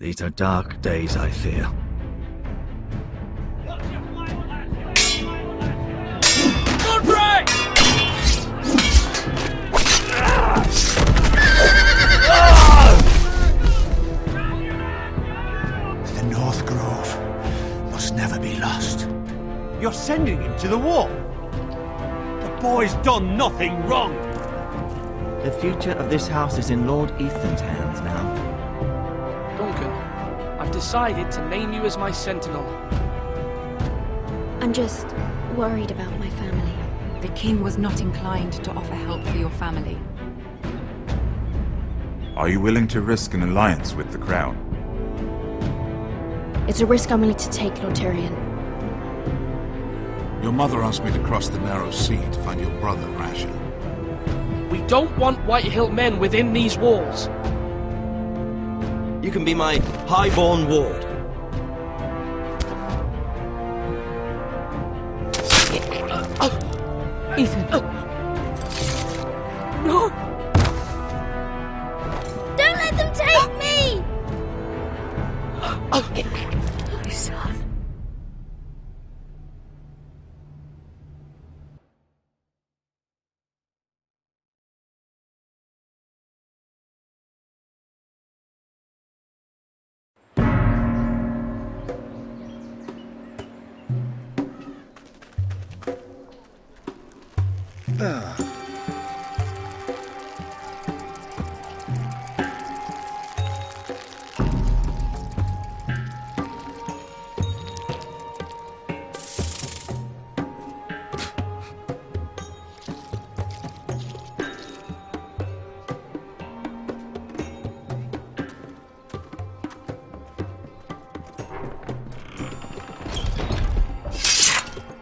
These are dark days, I fear. Godfrey! The North Grove must never be lost. You're sending him to the war? The boy's done nothing wrong. The future of this house is in Lord Ethan's hands now. Duncan, I've decided to name you as my sentinel. I'm just worried about my family. The king was not inclined to offer help for your family. Are you willing to risk an alliance with the Crown? It's a risk I'm willing to take, Lord Tyrion. Your mother asked me to cross the narrow sea to find your brother, Rasher. We don't want Whitehill men within these walls. You can be my highborn ward. Ethan. No! Don't let them take me! My son.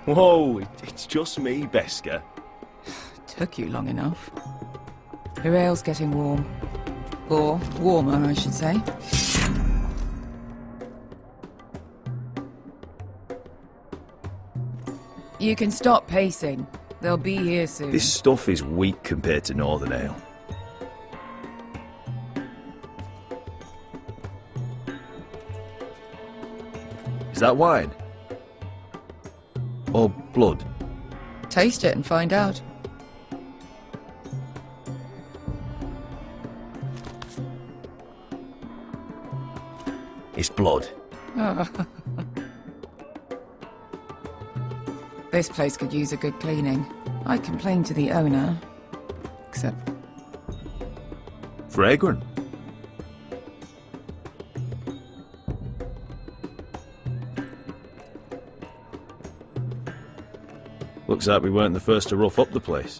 Whoa, it's just me, Beskar. Took you long enough. Your ale's getting warm. Or warmer, I should say. You can stop pacing. They'll be here soon. This stuff is weak compared to Northern Ale. Is that wine? Or blood? Taste it and find out. It's blood. This place could use a good cleaning. I complained to the owner. Except... Fragrant. Looks like we weren't the first to rough up the place.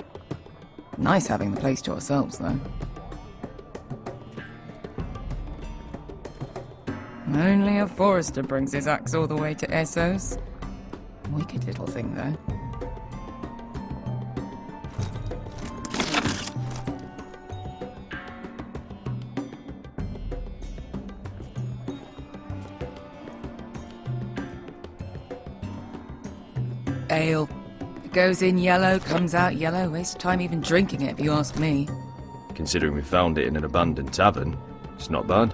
nice having the place to ourselves, though. Only a forester brings his axe all the way to Essos. Wicked little thing, though. Ale. It goes in yellow, comes out yellow. Waste time even drinking it, if you ask me. Considering we found it in an abandoned tavern, it's not bad.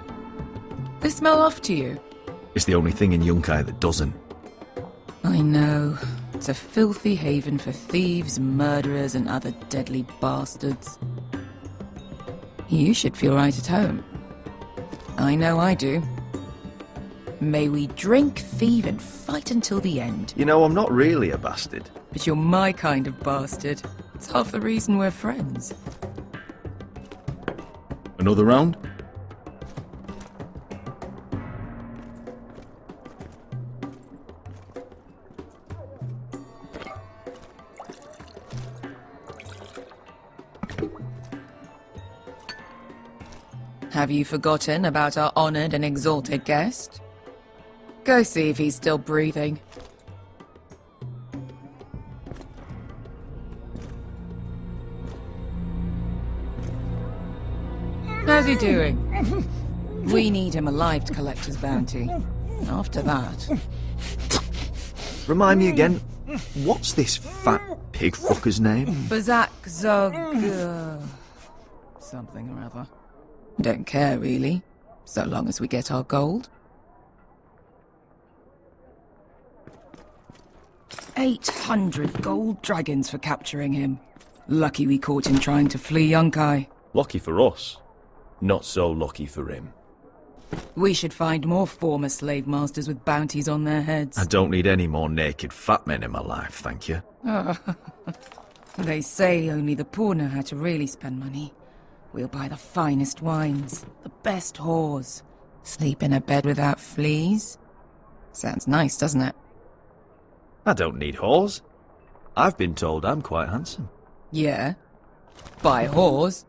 They smell off to you. It's the only thing in Yunkai that doesn't. I know. It's a filthy haven for thieves, murderers, and other deadly bastards. You should feel right at home. I know I do. May we drink, thieve, and fight until the end. You know, I'm not really a bastard. But you're my kind of bastard. It's half the reason we're friends. Another round? Have you forgotten about our honoured and exalted guest? Go see if he's still breathing. How's he doing? We need him alive to collect his bounty. After that... Remind me again, what's this fat pig fucker's name? Bazak Zog... something or other. Don't care, really. So long as we get our gold. 800 gold dragons for capturing him. Lucky we caught him trying to flee Yunkai. Lucky for us. Not so lucky for him. We should find more former slave masters with bounties on their heads. I don't need any more naked fat men in my life, thank you. They say only the poor know how to really spend money. We'll buy the finest wines, the best whores, sleep in a bed without fleas. Sounds nice, doesn't it? I don't need whores. I've been told I'm quite handsome. Yeah. Buy whores.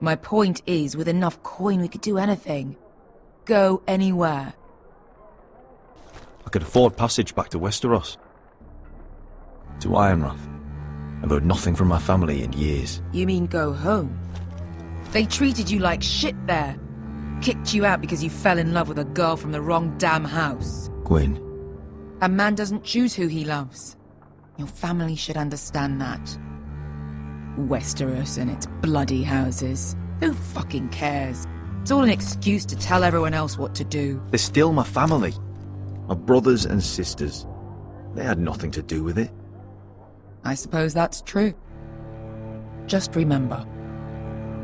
My point is, with enough coin we could do anything. Go anywhere. I could afford passage back to Westeros. To Ironrath. I've heard nothing from my family in years. You mean go home? They treated you like shit there. Kicked you out because you fell in love with a girl from the wrong damn house. Gwyn. A man doesn't choose who he loves. Your family should understand that. Westeros and its bloody houses. Who fucking cares? It's all an excuse to tell everyone else what to do. They're still my family. My brothers and sisters. They had nothing to do with it. I suppose that's true. Just remember,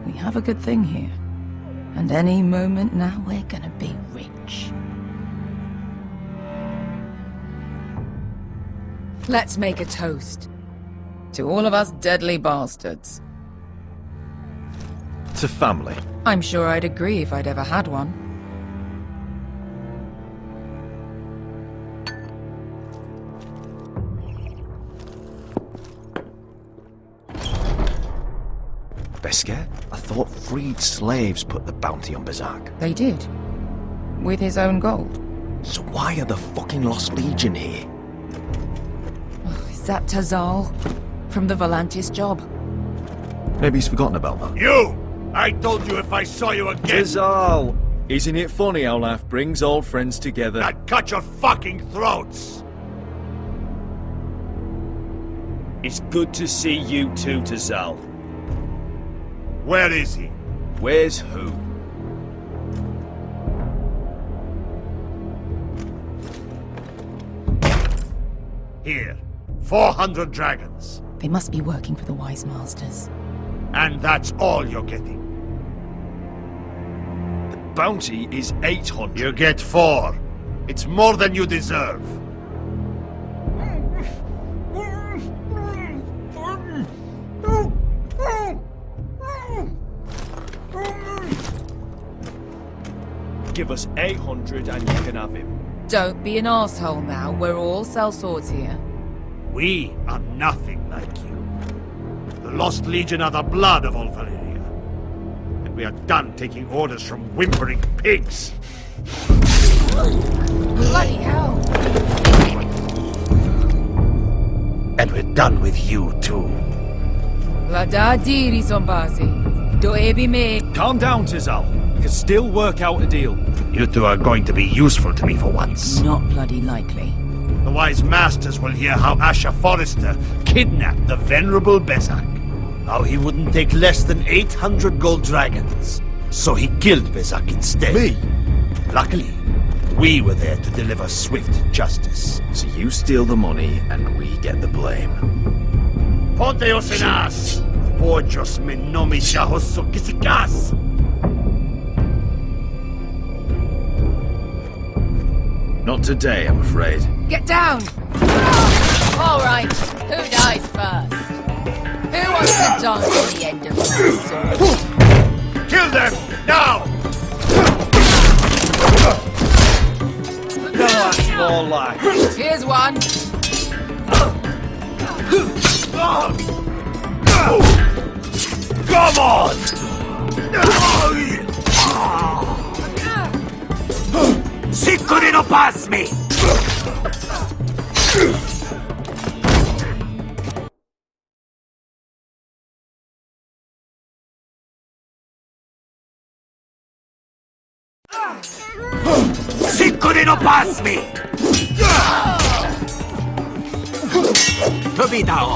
we have a good thing here. And any moment now we're gonna be rich. Let's make a toast. To all of us deadly bastards. To family. I'm sure I'd agree if I'd ever had one. Beskar? I thought freed slaves put the bounty on Berserk. They did. With his own gold. So why are the fucking Lost Legion here? Is that Tazal? From the Volantis job? Maybe he's forgotten about that. You! I told you if I saw you again... Tazal! Isn't it funny how life brings old friends together? I'd cut your fucking throats! It's good to see you too, Tazal. Where is he? Where's who? Here. 400 dragons. They must be working for the Wise Masters. And that's all you're getting. The bounty is 800. You get 4. It's more than you deserve. Give us 800 and you can have him. Don't be an asshole now. We're all sellswords here. We are nothing like you. The Lost Legion are the blood of all Valyria. And we are done taking orders from whimpering pigs. Bloody hell! And we're done with you too. La da diri sombazi. Do ebi me. Calm down, Tazal. We can still work out a deal. You two are going to be useful to me for once. Not bloody likely. The Wise Masters will hear how Asher Forrester kidnapped the venerable Bezzak. How he wouldn't take less than 800 gold dragons. So he killed Bezzak instead. Me? Luckily, we were there to deliver swift justice. So you steal the money and we get the blame. Ponteos en as! Ojos me nomi shahoso kisikas! Not today, I'm afraid. Get down! All right, who dies first? Who wants to dance on the end of my sword? Kill them! Now! No, that's more like. Here's one. Come on! Sicuri no pasmi! Sicuri no pasmi! Tobitao!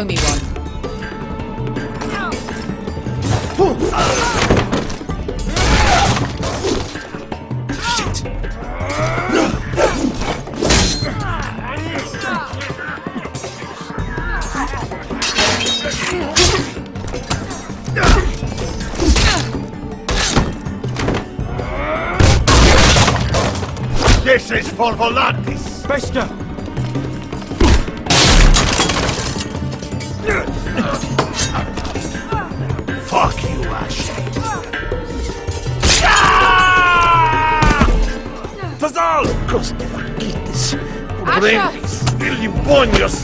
owe me one. This is for Volantis! Bester! Fuck you, Ashe! Fazal! Cross never eat this. Brainless, Illimbonius!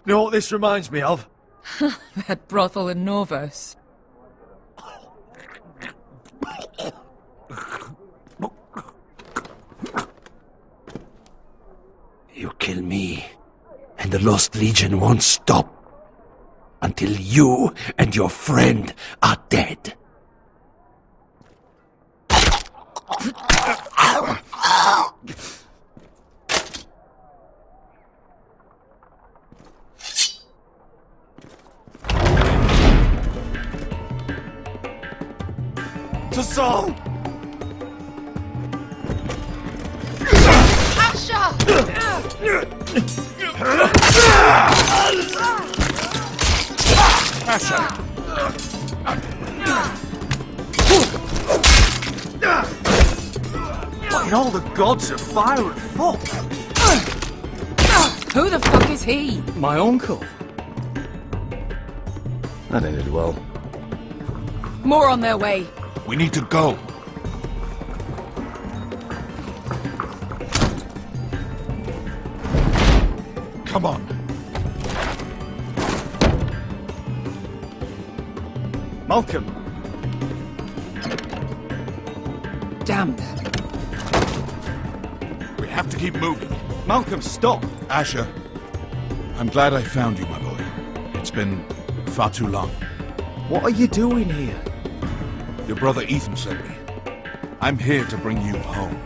You know what this reminds me of? That brothel in Norvos. You kill me, and the Lost Legion won't stop until you and your friend are dead. To Saul! What in all the gods of fire and fuck? Who the fuck is he? My uncle. That ended well. More on their way. We need to go. Come on. Malcolm! Damn them. We have to keep moving. Malcolm, stop! Asher, I'm glad I found you, my boy. It's been far too long. What are you doing here? Your brother Ethan sent me. I'm here to bring you home.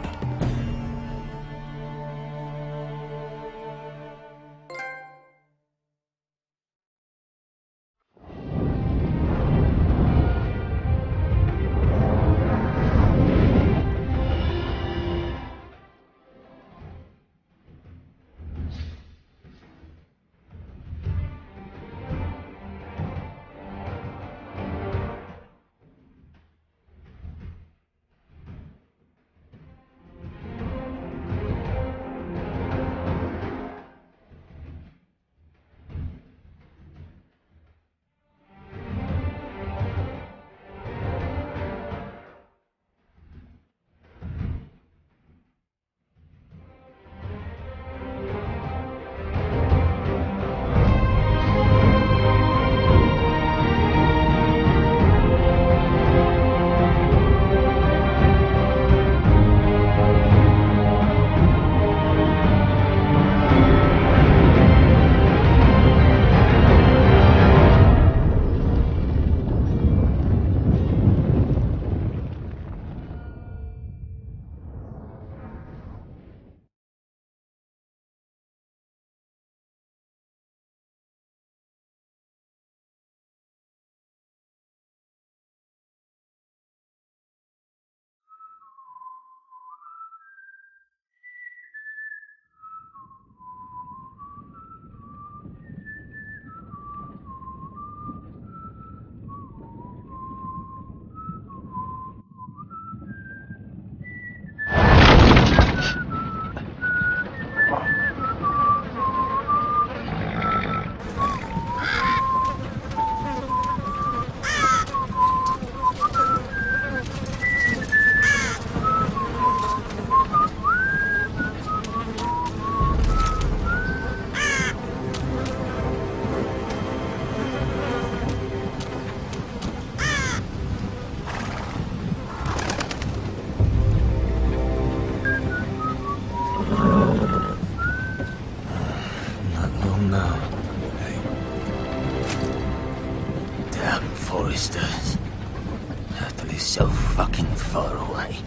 Turtle is so fucking far away.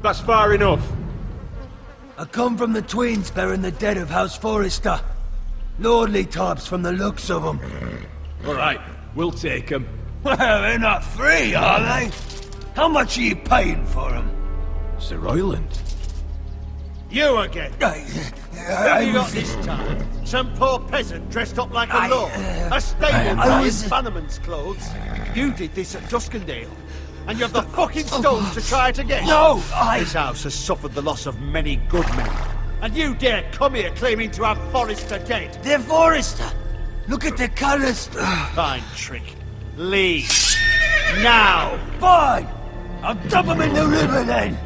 That's far enough. I come from the twins bearing the dead of House Forrester. Lordly types from the looks of them. All right, we'll take them. Well, they're not free, are they? How much are you paying for them? Sir Royland. You again? Who have you got this time? Some poor peasant dressed up like a lord? A stable guy in Bannerman's clothes? You did this at Duskendale. And you have the fucking stones to try it again? No, This house has suffered the loss of many good men. And you dare come here claiming to have Forrester dead? They're Forrester! Look at the colours! Fine trick. Leave. Now! Fine! I'll dump them in the river then!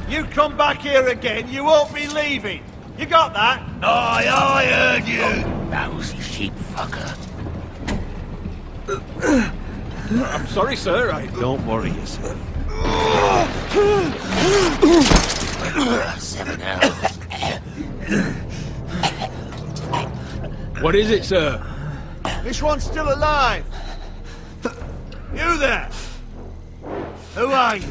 You come back here again, you won't be leaving. You got that? Aye, I heard you! Lousy sheep fucker. I'm sorry, sir. Don't worry yourself. 7 hours. What is it, sir? This one's still alive. You there? Who are you?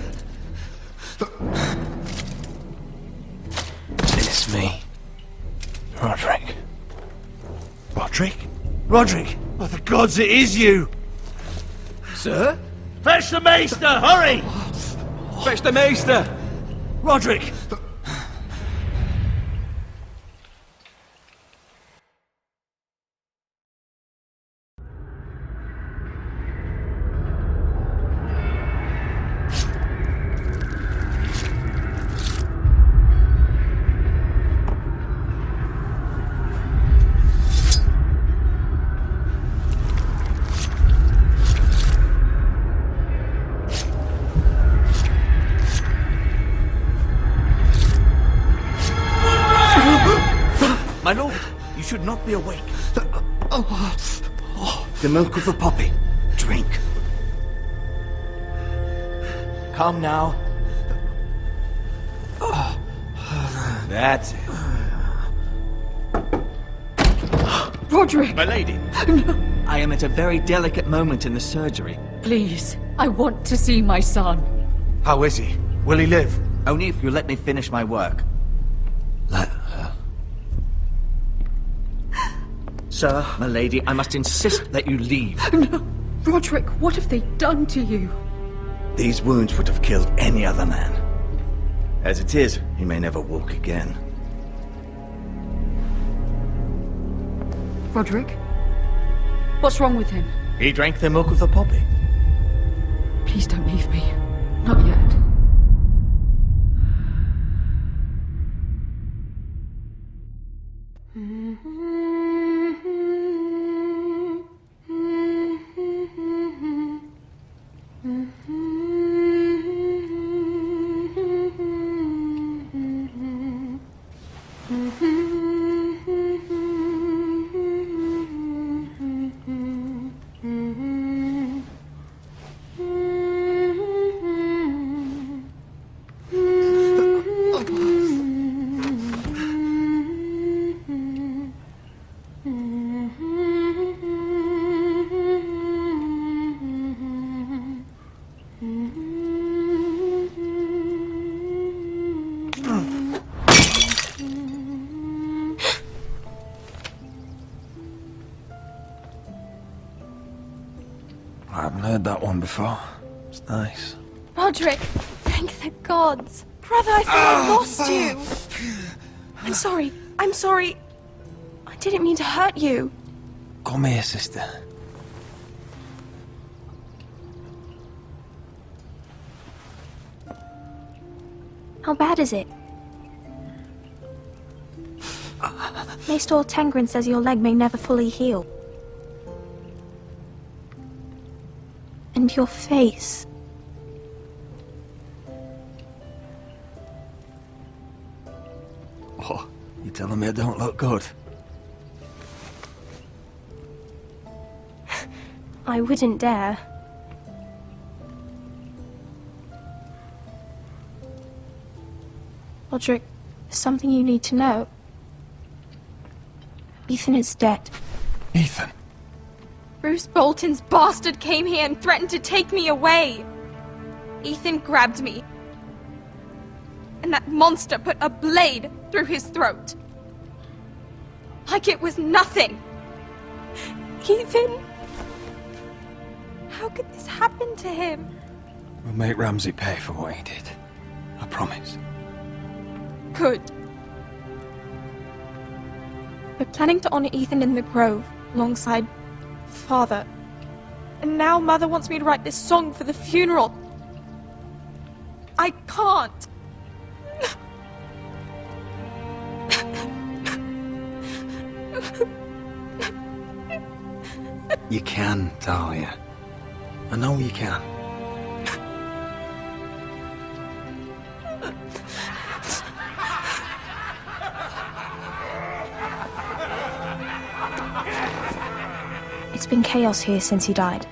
It's me. Roderick. Roderick? Roderick? Oh, the gods, it is you! Sir? Fetch the maester, hurry! Fetch the maester! Roderick! My lord, you should not be awake. The milk of the poppy. Drink. Calm now. That's it. Roderick! My lady. I am at a very delicate moment in the surgery. Please, I want to see my son. How is he? Will he live? Only if you let me finish my work. Let her. Sir, my lady, I must insist that you leave. No. Roderick, what have they done to you? These wounds would have killed any other man. As it is, he may never walk again. Roderick? What's wrong with him? He drank the milk of the poppy. Please don't leave me. Not yet. I haven't heard that one before. It's nice. Roderick, thank the gods. Brother, I thought I lost you. I'm sorry. I'm sorry. I didn't mean to hurt you. Come here, sister. How bad is it? Maester Tengrin says your leg may never fully heal. And your face. You're telling me I don't look good? I wouldn't dare. Roderick, there's something you need to know. Ethan is dead. Ethan? Bruce Bolton's bastard came here and threatened to take me away. Ethan grabbed me. And that monster put a blade through his throat. Like it was nothing. Ethan... How could this happen to him? We'll make Ramsay pay for what he did. I promise. Good. We're planning to honor Ethan in the Grove, alongside Father. And now Mother wants me to write this song for the funeral. I can't. You can, Talia. I know you can. It's been chaos here since he died.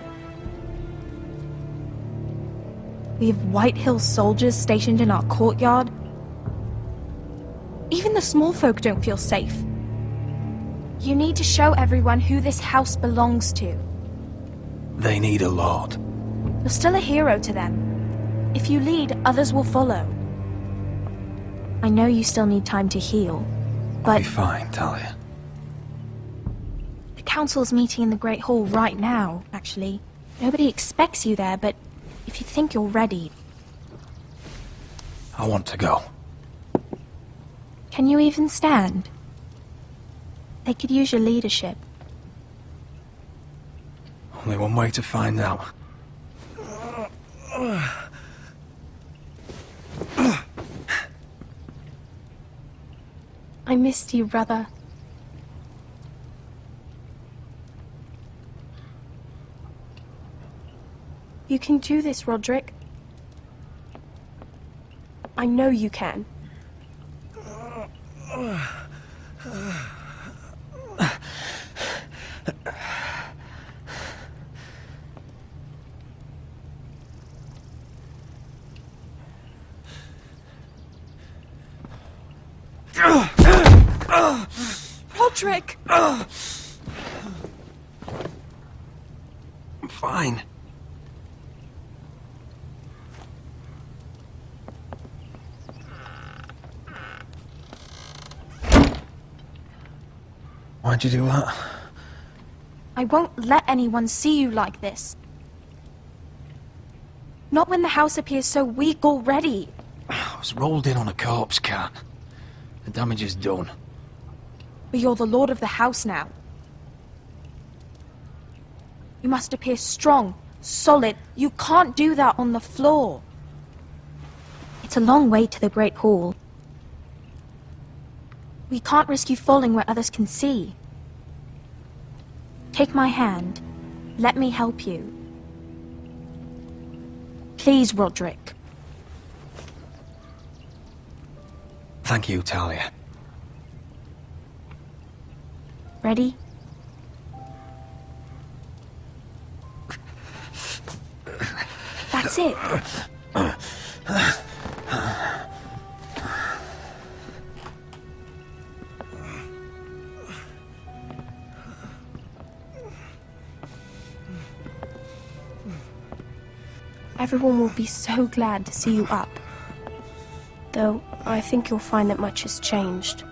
We have White Hill soldiers stationed in our courtyard. Even the small folk don't feel safe. You need to show everyone who this house belongs to. They need a lord. You're still a hero to them. If you lead, others will follow. I know you still need time to heal, but... I'll be fine, Talia. The council's meeting in the Great Hall right now, actually. Nobody expects you there, but if you think you're ready... I want to go. Can you even stand? They could use your leadership. Only one way to find out. I missed you, brother. You can do this, Roderick. I know you can. Roderick! I'm fine. Why'd you do that? I won't let anyone see you like this. Not when the house appears so weak already. I was rolled in on a corpse cart. The damage is done. But you're the lord of the house now. You must appear strong, solid. You can't do that on the floor. It's a long way to the Great Hall. We can't risk you falling where others can see. Take my hand. Let me help you. Please, Roderick. Thank you, Talia. Ready? That's it. Everyone will be so glad to see you up. Though, I think you'll find that much has changed.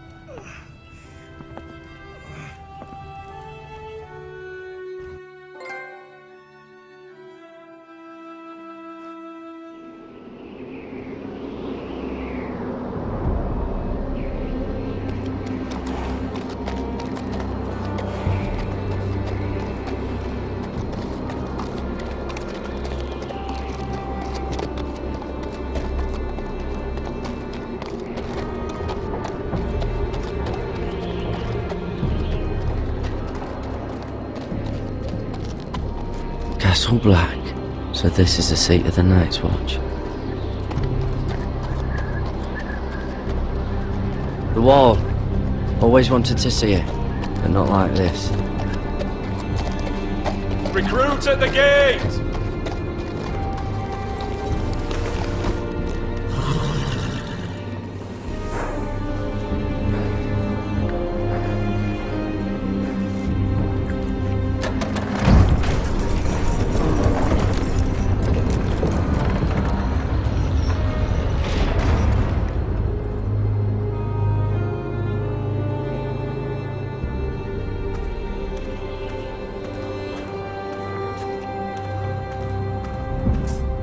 Castle Black. So this is the seat of the Night's Watch. The wall. Always wanted to see it, but not like this. Recruits at the gate!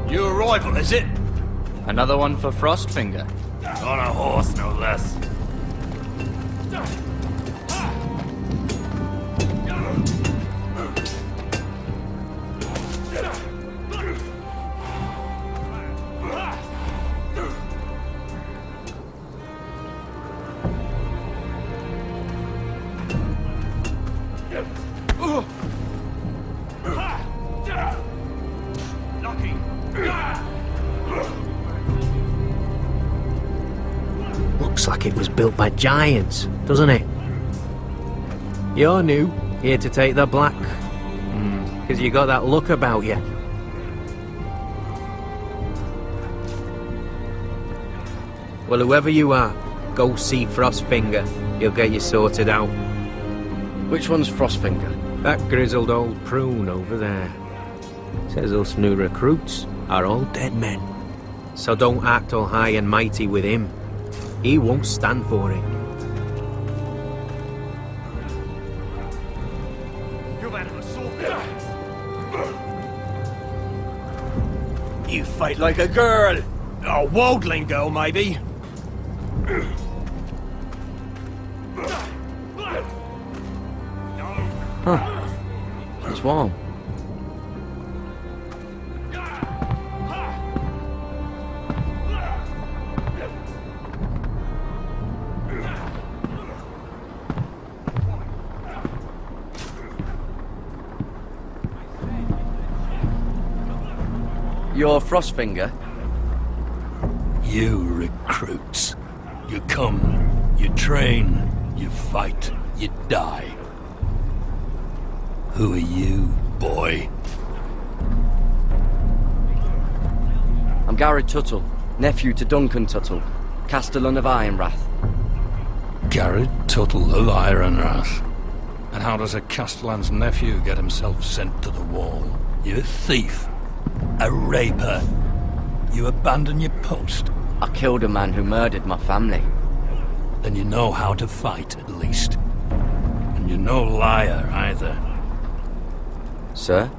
New arrival, is it? Another one for Frostfinger. On a horse, no less. Looks like it was built by giants, doesn't it? You're new, here to take the black. Because you got that look about you. Well, whoever you are, go see Frostfinger. He'll get you sorted out. Which one's Frostfinger? That grizzled old prune over there. Says us new recruits are all dead men. So don't act all high and mighty with him. He won't stand for it. You fight like a girl! A wildling girl, maybe? Huh. It's warm. You're Frostfinger? You recruits. You come, you train, you fight, you die. Who are you, boy? I'm Garrett Tuttle, nephew to Duncan Tuttle, Castellan of Ironrath. Garrett Tuttle of Ironrath. And how does a Castellan's nephew get himself sent to the wall? You a thief. A raper. You abandon your post. I killed a man who murdered my family. Then you know how to fight, at least. And you're no liar, either. Sir?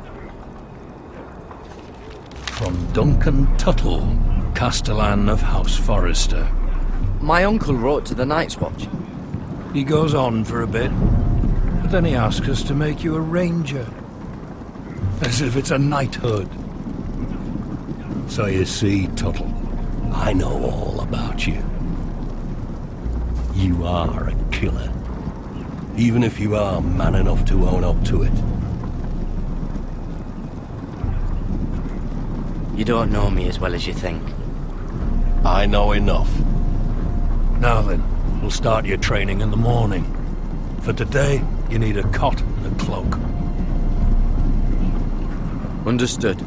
From Duncan Tuttle, Castellan of House Forrester. My uncle wrote to the Night's Watch. He goes on for a bit, but then he asks us to make you a ranger. As if it's a knighthood. So you see, Tuttle, I know all about you. You are a killer. Even if you are man enough to own up to it. You don't know me as well as you think. I know enough. Now then, we'll start your training in the morning. For today, you need a cot and a cloak. Understood.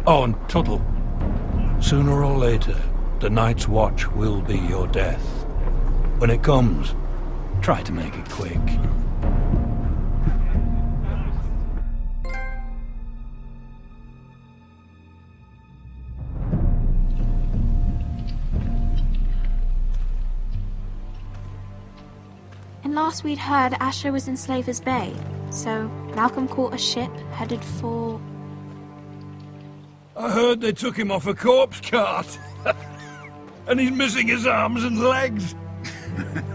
Oh, and Tuttle, sooner or later, the Night's Watch will be your death. When it comes, try to make it quick. And last we'd heard, Asher was in Slaver's Bay, so Malcolm caught a ship headed for... I heard they took him off a corpse cart. And he's missing his arms and legs.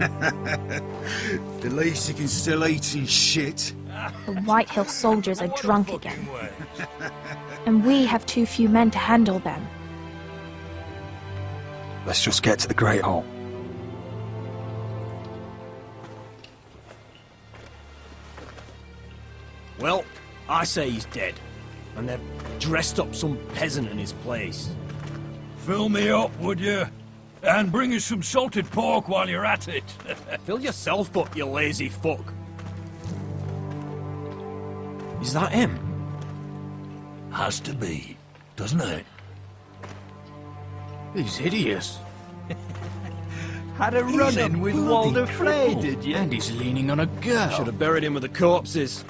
At least he can still eat his shit. The Whitehill soldiers are drunk again. And we have too few men to handle them. Let's just get to the Great Hall. Well, I say he's dead. And they've dressed up some peasant in his place. Fill me up, would you? And bring us some salted pork while you're at it. Fill yourself up, you lazy fuck. Is that him? Has to be, doesn't it? He's hideous. Had a run-in with Walder Frey, did you? And he's leaning on a girl. Should have buried him with the corpses.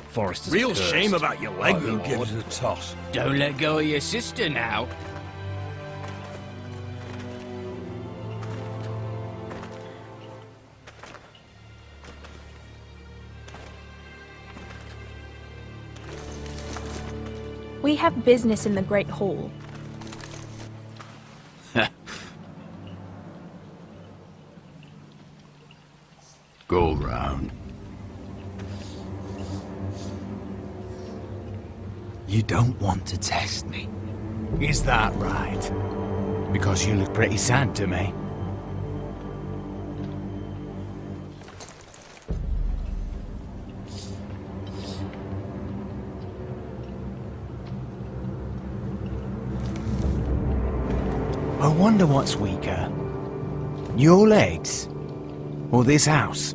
Forrester's Real cursed. shame about your leg, Who Lord. gives a toss? Don't let go of your sister now. We have business in the Great Hall. Go round. You don't want to test me. Is that right? Because you look pretty sad to me. I wonder what's weaker. Your legs? Or this house?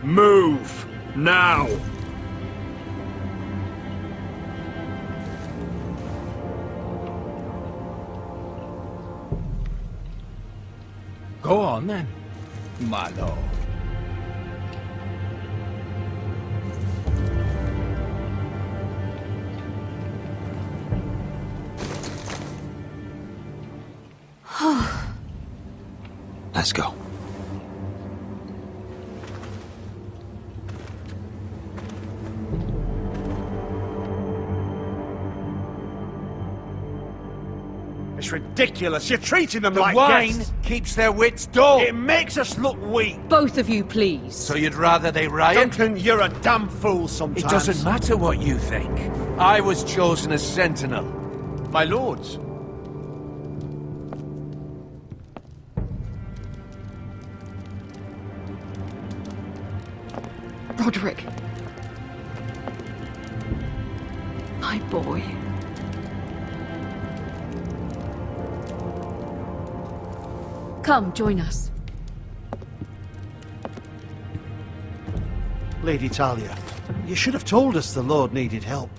Move! Now! Go on then, my lord. Let's go. It's ridiculous. You're treating them The like wine guests. keeps their wits dull. It makes us look weak. Both of you, please. So you'd rather they riot? Duncan, you're a damn fool sometimes. It doesn't matter what you think. I was chosen as sentinel. My lords. Roderick. My boy. Come, join us. Lady Talia, you should have told us the Lord needed help.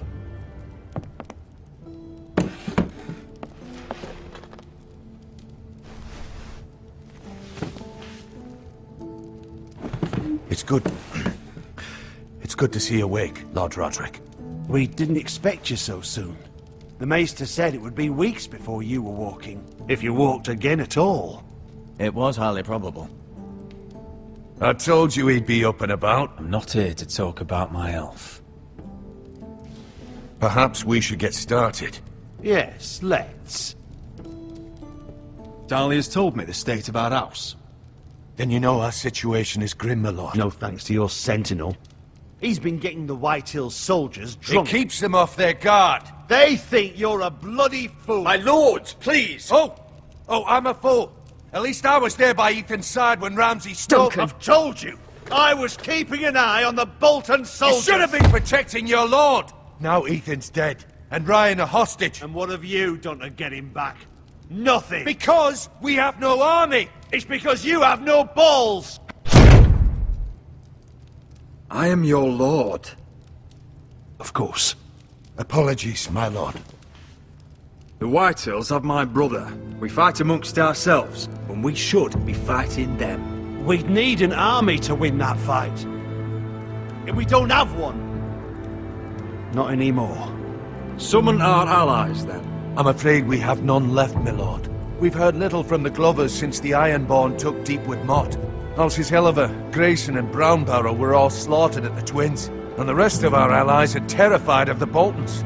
It's good. It's good to see you awake, Lord Roderick. We didn't expect you so soon. The Maester said it would be weeks before you were walking, if you walked again at all. It was highly probable. I told you he'd be up and about. I'm not here to talk about my elf. Perhaps we should get started. Yes, let's. Dahlia's told me the state of our house. Then you know our situation is grim, my lord. No thanks to your sentinel. He's been getting the White Hills soldiers drunk. It keeps them off their guard. They think you're a bloody fool. My lords, please! Oh, I'm a fool. At least I was there by Ethan's side when Ramsay stole... I've told you! I was keeping an eye on the Bolton soldiers! You should have been protecting your lord! Now Ethan's dead, and Ryan a hostage. And what have you done to get him back? Nothing! Because we have no army! It's because you have no balls! I am your lord. Of course. Apologies, my lord. The Whitehills have my brother. We fight amongst ourselves, when we should be fighting them. We'd need an army to win that fight. And we don't have one. Not anymore. Summon our allies, then. I'm afraid we have none left, my lord. We've heard little from the Glovers since the Ironborn took Deepwood Motte. Alces Helliver, Grayson and Brownbarrow were all slaughtered at the Twins, and the rest of our allies are terrified of the Boltons.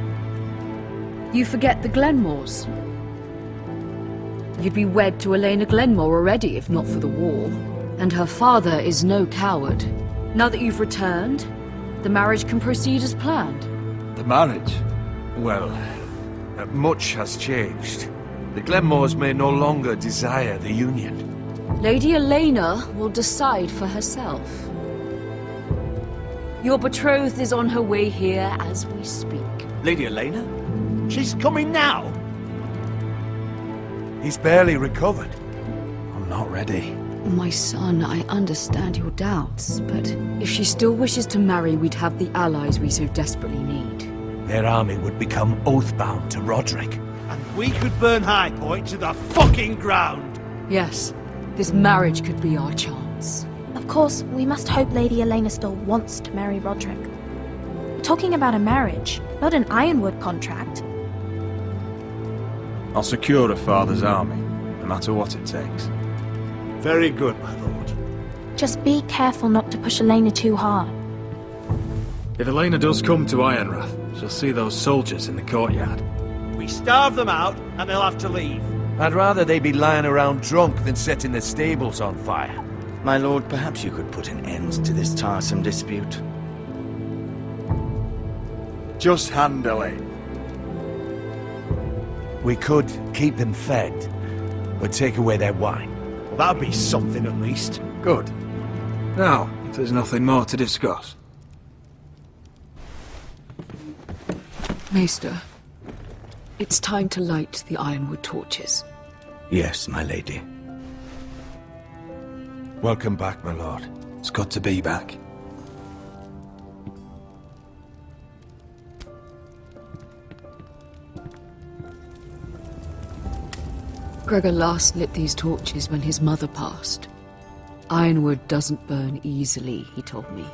You forget the Glenmores. You'd be wed to Elena Glenmore already if not for the war. And her father is no coward. Now that you've returned, the marriage can proceed as planned. The marriage? Well, much has changed. The Glenmores may no longer desire the union. Lady Elena will decide for herself. Your betrothed is on her way here as we speak. Lady Elena? She's coming now. He's barely recovered. I'm not ready. My son, I understand your doubts, but if she still wishes to marry, we'd have the allies we so desperately need. Their army would become oath-bound to Roderick. And we could burn High Point to the fucking ground. Yes, this marriage could be our chance. Of course, we must hope Lady Elena still wants to marry Roderick. We're talking about a marriage, not an Ironwood contract. I'll secure her father's army, no matter what it takes. Very good, my lord. Just be careful not to push Elena too hard. If Elena does come to Ironrath, she'll see those soldiers in the courtyard. We starve them out, and they'll have to leave. I'd rather they be lying around drunk than setting the stables on fire. My lord, perhaps you could put an end to this tiresome dispute. Just handle it. We could keep them fed, but take away their wine. Well, that'd be something at least. Good. Now, if there's nothing more to discuss. Maester, it's time to light the Ironwood torches. Yes, my lady. Welcome back, my lord. It's good to be back. Gregor last lit these torches when his mother passed. Ironwood doesn't burn easily, he told me.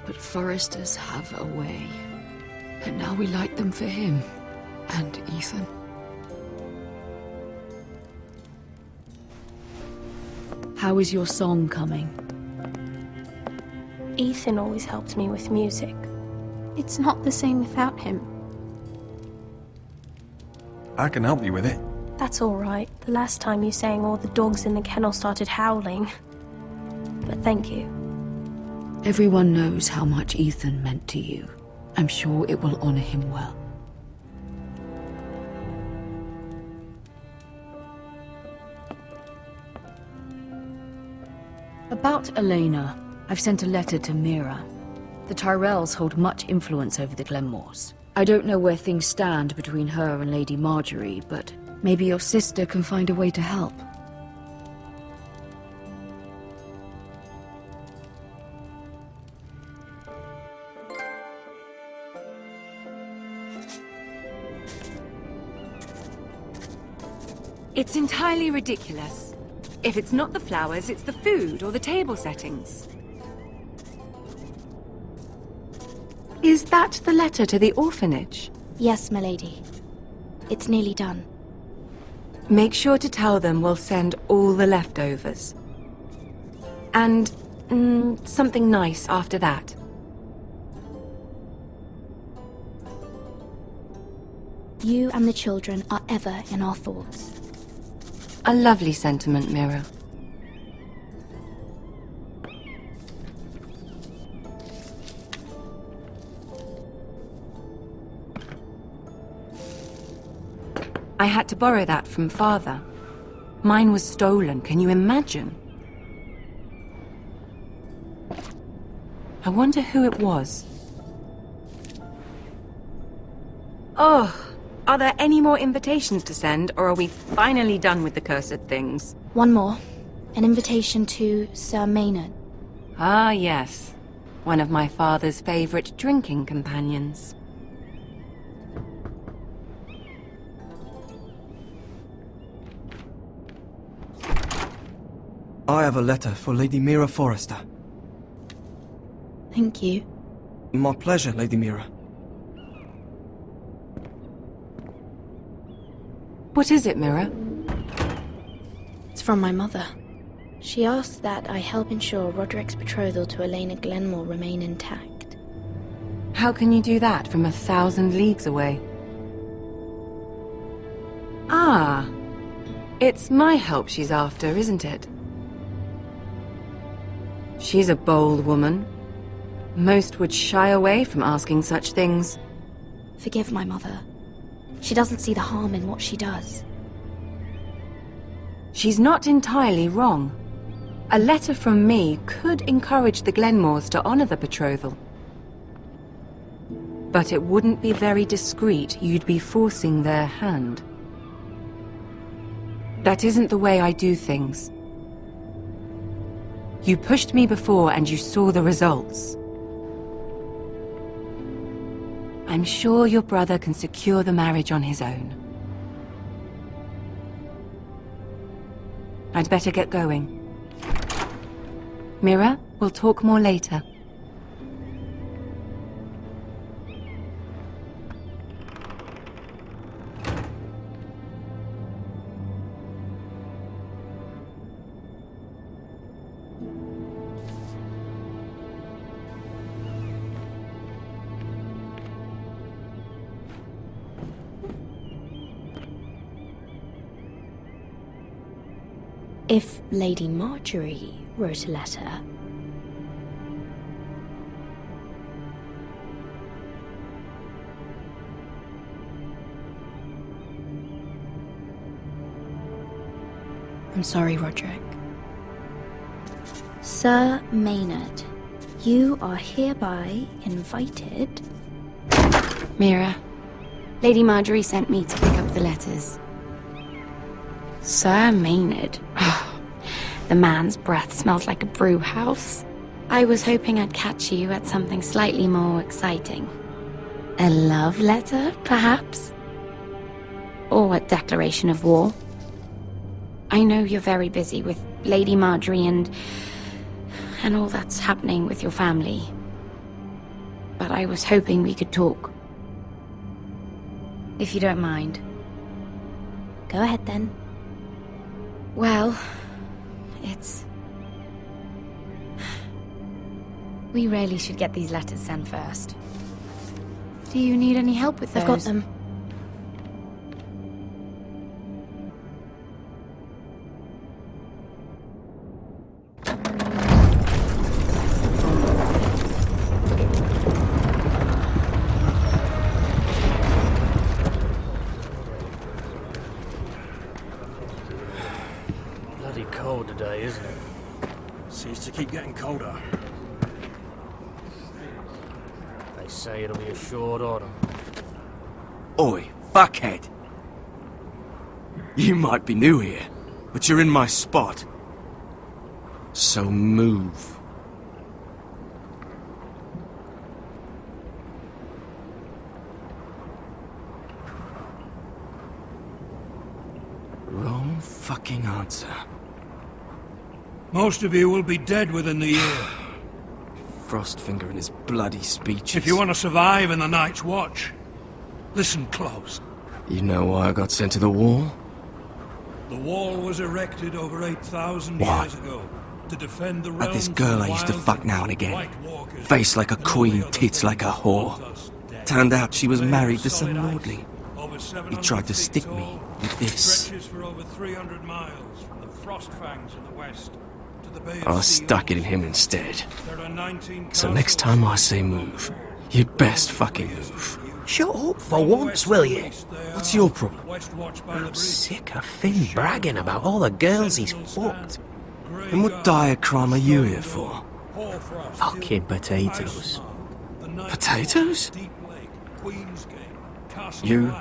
But foresters have a way. And now we light them for him. And Ethan. How is your song coming? Ethan always helps me with music. It's not the same without him. I can help you with it. That's all right. The last time you sang, all the dogs in the kennel started howling. But thank you. Everyone knows how much Ethan meant to you. I'm sure it will honor him well. About Elena, I've sent a letter to Mira. The Tyrells hold much influence over the Glenmores. I don't know where things stand between her and Lady Marjorie, but maybe your sister can find a way to help. It's entirely ridiculous. If it's not the flowers, it's the food or the table settings. Is that the letter to the orphanage? Yes, my lady. It's nearly done. Make sure to tell them we'll send all the leftovers. And something nice after that. You and the children are ever in our thoughts. A lovely sentiment, Mira. I had to borrow that from Father. Mine was stolen, can you imagine? I wonder who it was. Oh, are there any more invitations to send, or are we finally done with the cursed things? One more. An invitation to Sir Maynard. Ah, yes. One of my father's favorite drinking companions. I have a letter for Lady Mira Forrester. Thank you. My pleasure, Lady Mira. What is it, Mira? It's from my mother. She asked that I help ensure Roderick's betrothal to Elena Glenmore remain intact. How can you do that from 1,000 leagues away? Ah, it's my help she's after, isn't it? She's a bold woman. Most would shy away from asking such things. Forgive my mother. She doesn't see the harm in what she does. She's not entirely wrong. A letter from me could encourage the Glenmores to honor the betrothal. But it wouldn't be very discreet. You'd be forcing their hand. That isn't the way I do things. You pushed me before and you saw the results. I'm sure your brother can secure the marriage on his own. I'd better get going. Mira, we'll talk more later. If Lady Marjorie wrote a letter, I'm sorry, Roderick. Sir Maynard, you are hereby invited. Mira, Lady Marjorie sent me to pick up the letters. Sir Maynard. The man's breath smells like a brew house. I was hoping I'd catch you at something slightly more exciting. A love letter, perhaps? Or a declaration of war? I know you're very busy with Lady Marjorie and all that's happening with your family. But I was hoping we could talk. If you don't mind. Go ahead then. Well, it's... We really should get these letters sent first. Do you need any help with those? I've got them. Bloody cold today, isn't it? Seems to keep getting colder. They say it'll be a short autumn. Oi, fuckhead. You might be new here, but you're in my spot. So move. Wrong fucking answer. Most of you will be dead within the year. Frostfinger and his bloody speeches. If you want to survive in the Night's Watch, listen close. You know why I got sent to the wall? The wall was erected over 8,000 Why? years ago to defend the Like realms this from girl I the used to wild fuck now and again. White Walkers Face like a and all queen, the other tits like a whore. Turned out she was married to some lordly. He tried to stick me with this. Stretches for over 300 miles from the Frost Fangs in the west to the Bay of I Seal. stuck it in him instead. There are 19 So next time I say move, you'd best fucking move. Shut up for once, will you? What's your problem? I'm sick of Finn bragging about all the girls he's fucked. And what dire crime are you here for? Fucking potatoes. Potatoes? You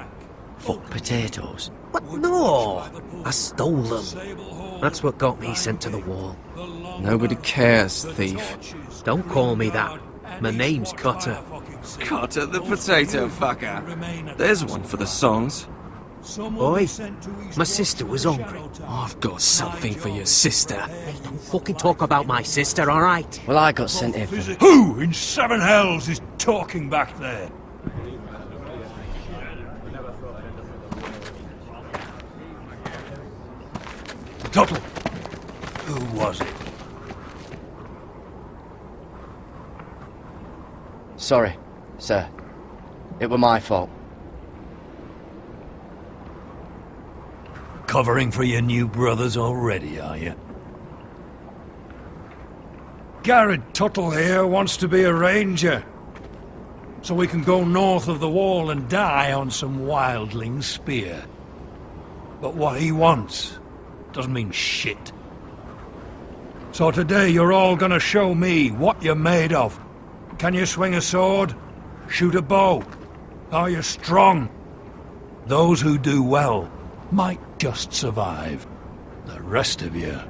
fuck potatoes? What? No! I stole them. That's what got me sent to the wall. Nobody cares, thief. Don't call me that. My name's Cotter. Cotter the potato fucker. There's one for the songs. Oi, my sister was hungry. I've got something for your sister. Don't fucking talk about my sister, alright? Well, I got sent here for... Who in seven hells is talking back there? Tuttle. Who was it? Sorry, sir. It were my fault. Covering for your new brothers already, are you? Garrett Tuttle here wants to be a ranger. So we can go north of the wall and die on some wildling spear. But what he wants doesn't mean shit. So today you're all gonna show me what you're made of. Can you swing a sword? Shoot a bow? Are you strong? Those who do well might just survive. The rest of you...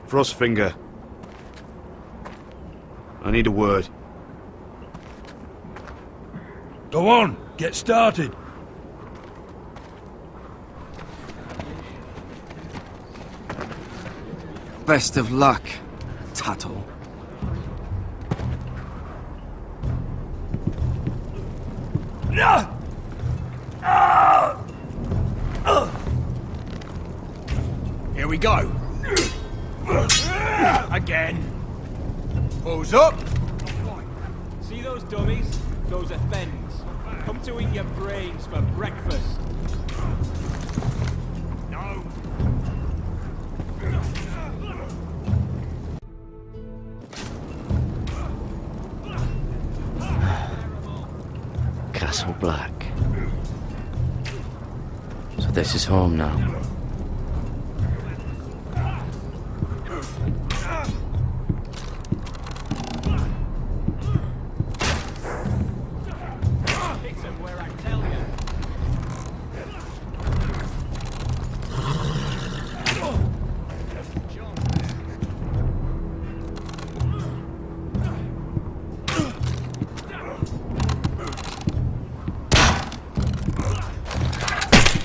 Frostfinger. I need a word. Go on, get started. Best of luck, Tuttle. Here we go. Again. Who's up? See those dummies? Those are Fens. Come to eat your brains for breakfast. No. Castle Black. So this is home now.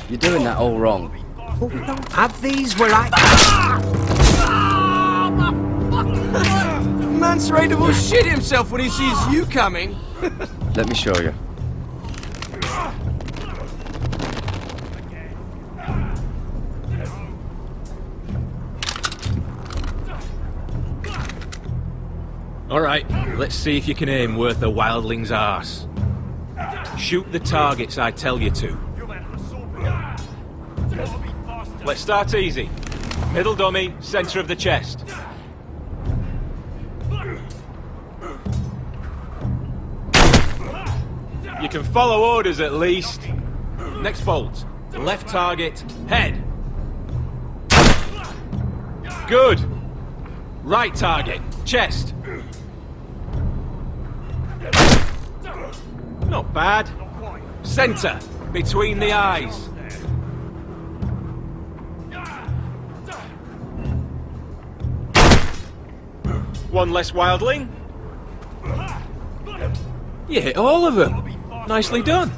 You're doing that all wrong. But we don't have these where I... Mance Raider will shit himself when he sees you coming. Let me show you. Alright, let's see if you can aim worth a wildling's arse. Shoot the targets I tell you to. Let's start easy. Middle dummy, center of the chest. You can follow orders at least. Next bolt. Left target, head. Good. Right target, chest. Not bad. Center, between the eyes. One less wildling. You hit all of them. Nicely done.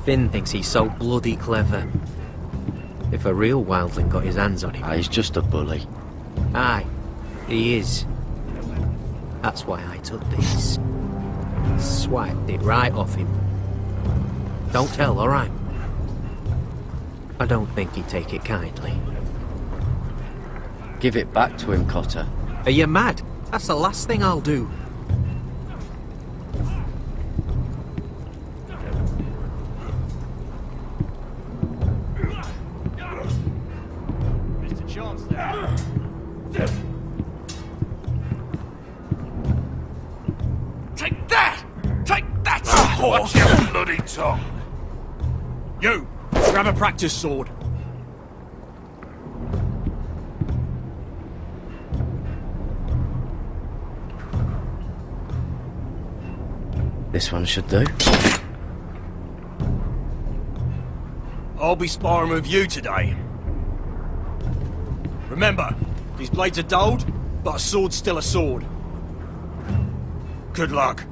Finn thinks he's so bloody clever. If a real wildling got his hands on him... He's just a bully. Aye, he is. That's why I took this. Swiped it right off him. Don't tell, alright? I don't think he'd take it kindly. Give it back to him, Cotter. Are you mad? That's the last thing I'll do. Take that! Take that! Watch your bloody tongue! You! Grab a practice sword. This one should do. I'll be sparring with you today. Remember, these blades are dulled, but a sword's still a sword. Good luck.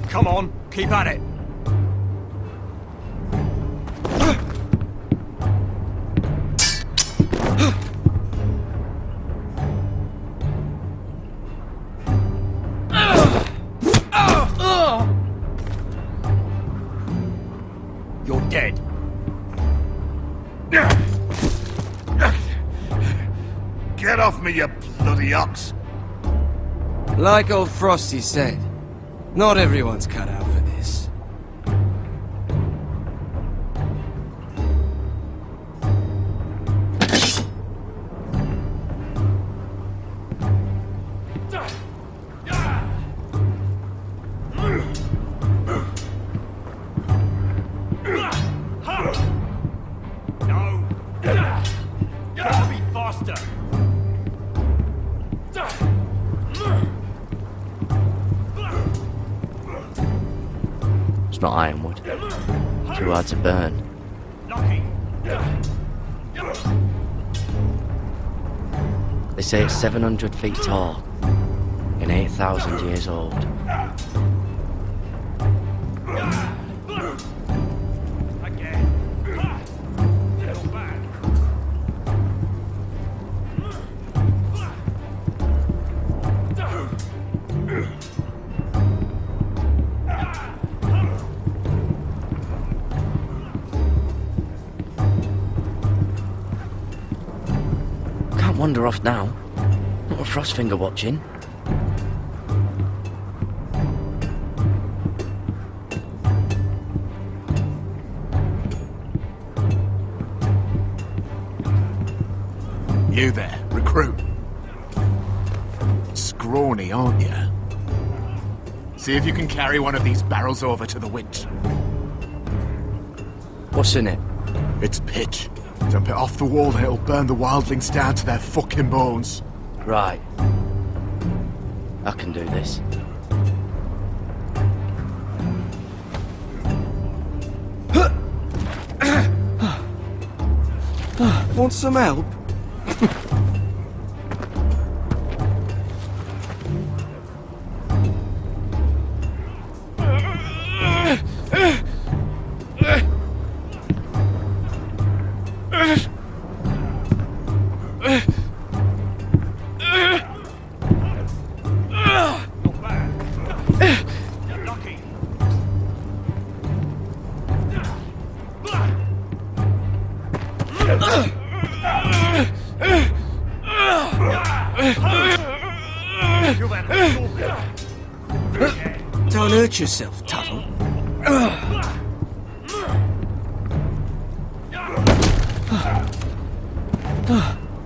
Come on, keep at it. You're dead. Get off me, you bloody ox! Like old Frosty said, not everyone's cut out for this. No! Gotta be faster! It's not ironwood. Too hard to burn. They say it's 700 feet tall and 8,000 years old. Can't wander off now. Not with Frostfinger watching. You there, recruit. Scrawny, aren't you? See if you can carry one of these barrels over to the winch. What's in it? It's pitch. Dump it off the wall and it'll burn the wildlings down to their fucking bones. Right. I can do this. Want some help? Don't hurt yourself, Tuttle.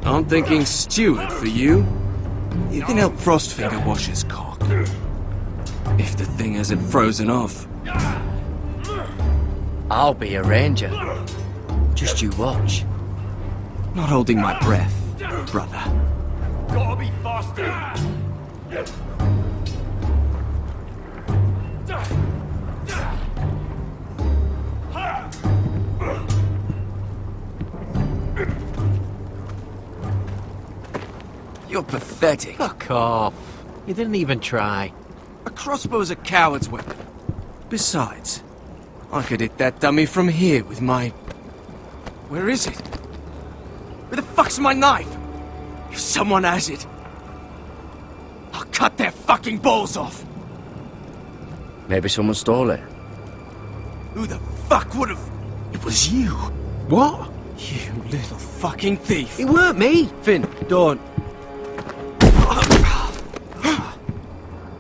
I'm thinking steward for you. You can help Frostfinger wash his cock. If the thing hasn't frozen off. I'll be a ranger. Just you watch. Not holding my breath, brother. Gotta be faster! You're pathetic. Fuck off. You didn't even try. A crossbow's a coward's weapon. Besides, I could hit that dummy from here with my... Where is it? Where the fuck's my knife? If someone has it, I'll cut their fucking balls off. Maybe someone stole it. Who the fuck would have... It was you. What? You little fucking thief. It weren't me. Finn, don't.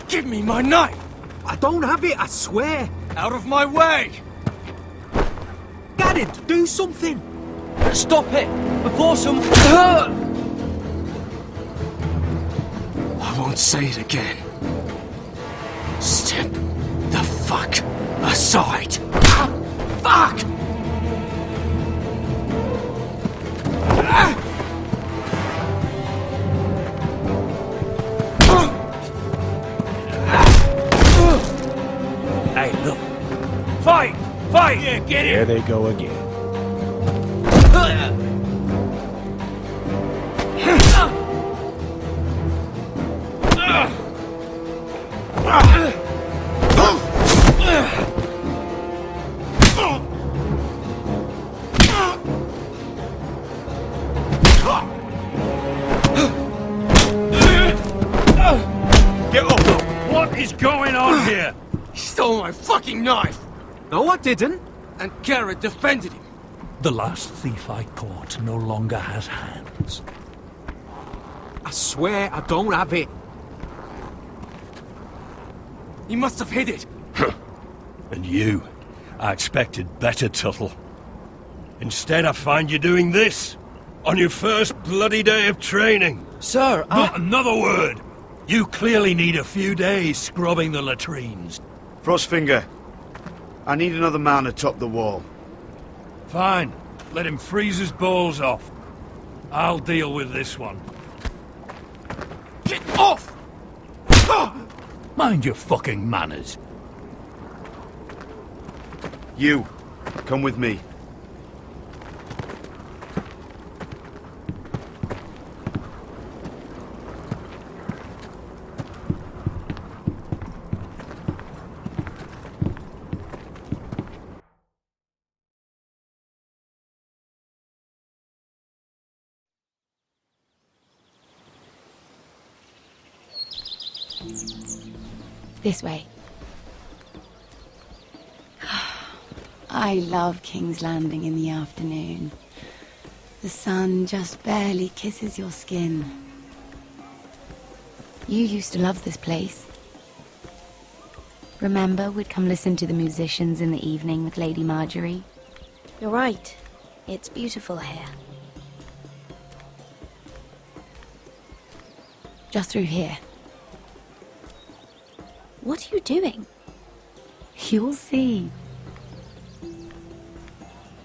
Give me my knife! I don't have it, I swear. Out of my way! Garin, do something. Stop it! Before some... I won't say it again. Step the fuck aside. Fuck! Hey, look. Fight! Fight! Yeah, get it! Here they go again. Get up! What is going on here? He stole my fucking knife! No, I didn't. And Garrett defended him. The last thief I caught no longer has hands. I swear I don't have it. He must have hid it. And you, I expected better, Tuttle. Instead, I find you doing this on your first bloody day of training. Sir, Not another word! You clearly need a few days scrubbing the latrines. Frostfinger, I need another man atop the wall. Fine. Let him freeze his balls off. I'll deal with this one. Get off! Mind your fucking manners. You, come with me. This way. I love King's Landing in the afternoon. The sun just barely kisses your skin. You used to love this place. Remember, we'd come listen to the musicians in the evening with Lady Marjorie? You're right. It's beautiful here. Just through here. What are you doing? You'll see.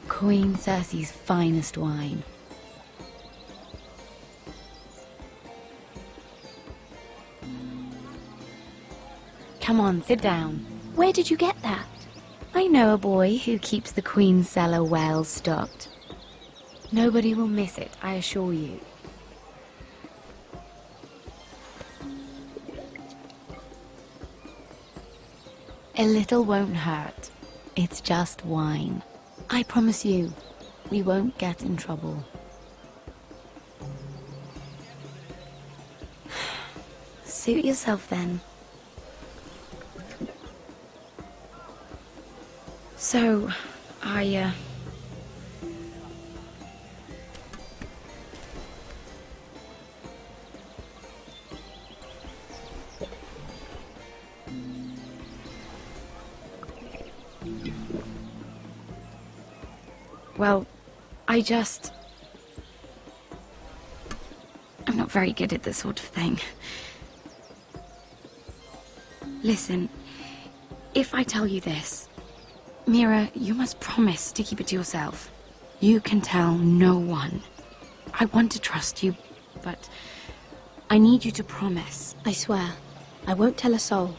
Queen Cersei's finest wine. Come on, sit down. Where did you get that? I know a boy who keeps the Queen's cellar well stocked. Nobody will miss it, I assure you. A little won't hurt. It's just wine. I promise you, we won't get in trouble. Suit yourself then. So, Well, I'm not very good at this sort of thing. Listen, if I tell you this, Mira, you must promise to keep it to yourself. You can tell no one. I want to trust you, but I need you to promise. I swear, I won't tell a soul.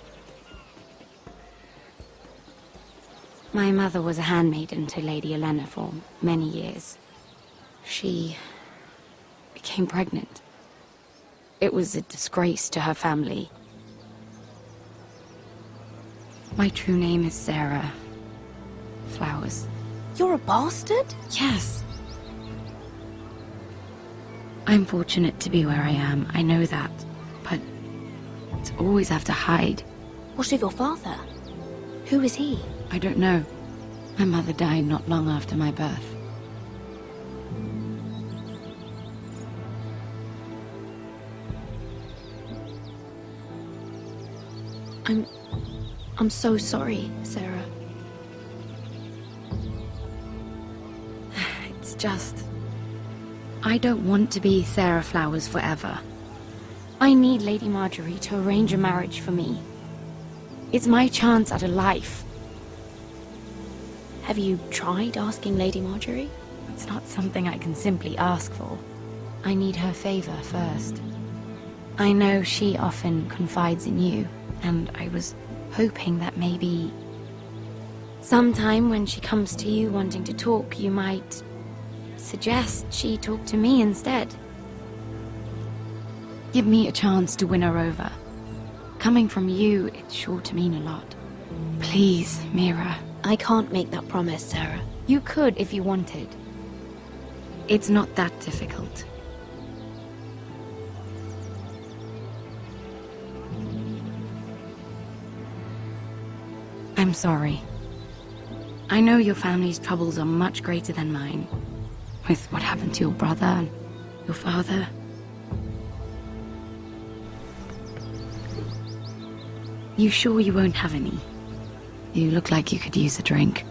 My mother was a handmaiden to Lady Olenna for many years. She became pregnant. It was a disgrace to her family. My true name is Sarah Flowers. You're a bastard? Yes. I'm fortunate to be where I am, I know that. But to always have to hide. What of your father? Who is he? I don't know. My mother died not long after my birth. I'm so sorry, Sarah. It's just... I don't want to be Sarah Flowers forever. I need Lady Marjorie to arrange a marriage for me. It's my chance at a life. Have you tried asking Lady Marjorie? It's not something I can simply ask for. I need her favor first. I know she often confides in you, and I was hoping that maybe sometime when she comes to you wanting to talk, you might suggest she talk to me instead. Give me a chance to win her over. Coming from you, it's sure to mean a lot. Please, Mira. I can't make that promise, Sarah. You could if you wanted. It's not that difficult. I'm sorry. I know your family's troubles are much greater than mine. With what happened to your brother and your father. You sure you won't have any? You look like you could use a drink.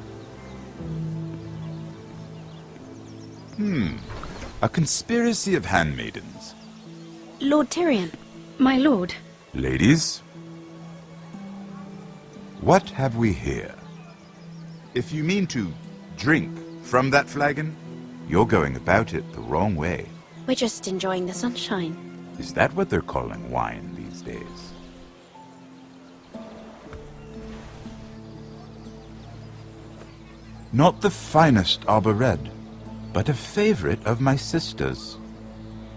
A conspiracy of handmaidens. Lord Tyrion, my lord. Ladies, what have we here? If you mean to drink from that flagon, you're going about it the wrong way. We're just enjoying the sunshine. Is that what they're calling wine these days? Not the finest Arbor Red, but a favorite of my sister's.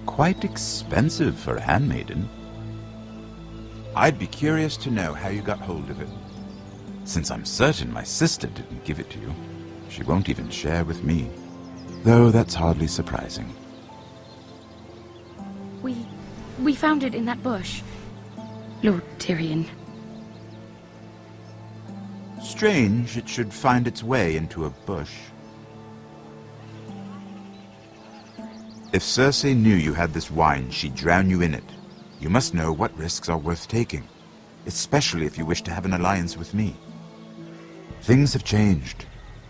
Quite expensive for a handmaiden. I'd be curious to know how you got hold of it. Since I'm certain my sister didn't give it to you, she won't even share with me. Though that's hardly surprising. We found it in that bush. Lord Tyrion. Strange it should find its way into a bush. If Cersei knew you had this wine, she'd drown you in it. You must know what risks are worth taking, especially if you wish to have an alliance with me. Things have changed.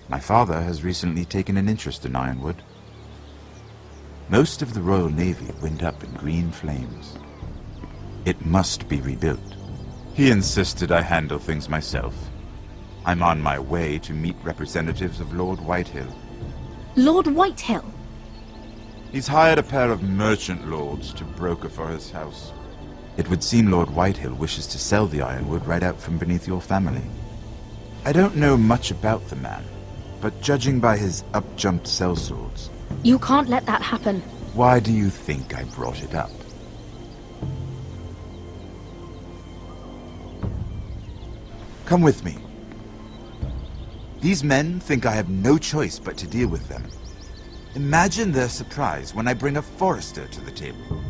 My father has recently taken an interest in Ironwood. Most of the Royal Navy went up in green flames. It must be rebuilt. He insisted I handle things myself. I'm on my way to meet representatives of Lord Whitehill. Lord Whitehill? He's hired a pair of merchant lords to broker for his house. It would seem Lord Whitehill wishes to sell the Ironwood right out from beneath your family. I don't know much about the man, but judging by his up-jumped sellswords... You can't let that happen. Why do you think I brought it up? Come with me. These men think I have no choice but to deal with them. Imagine their surprise when I bring a Forrester to the table.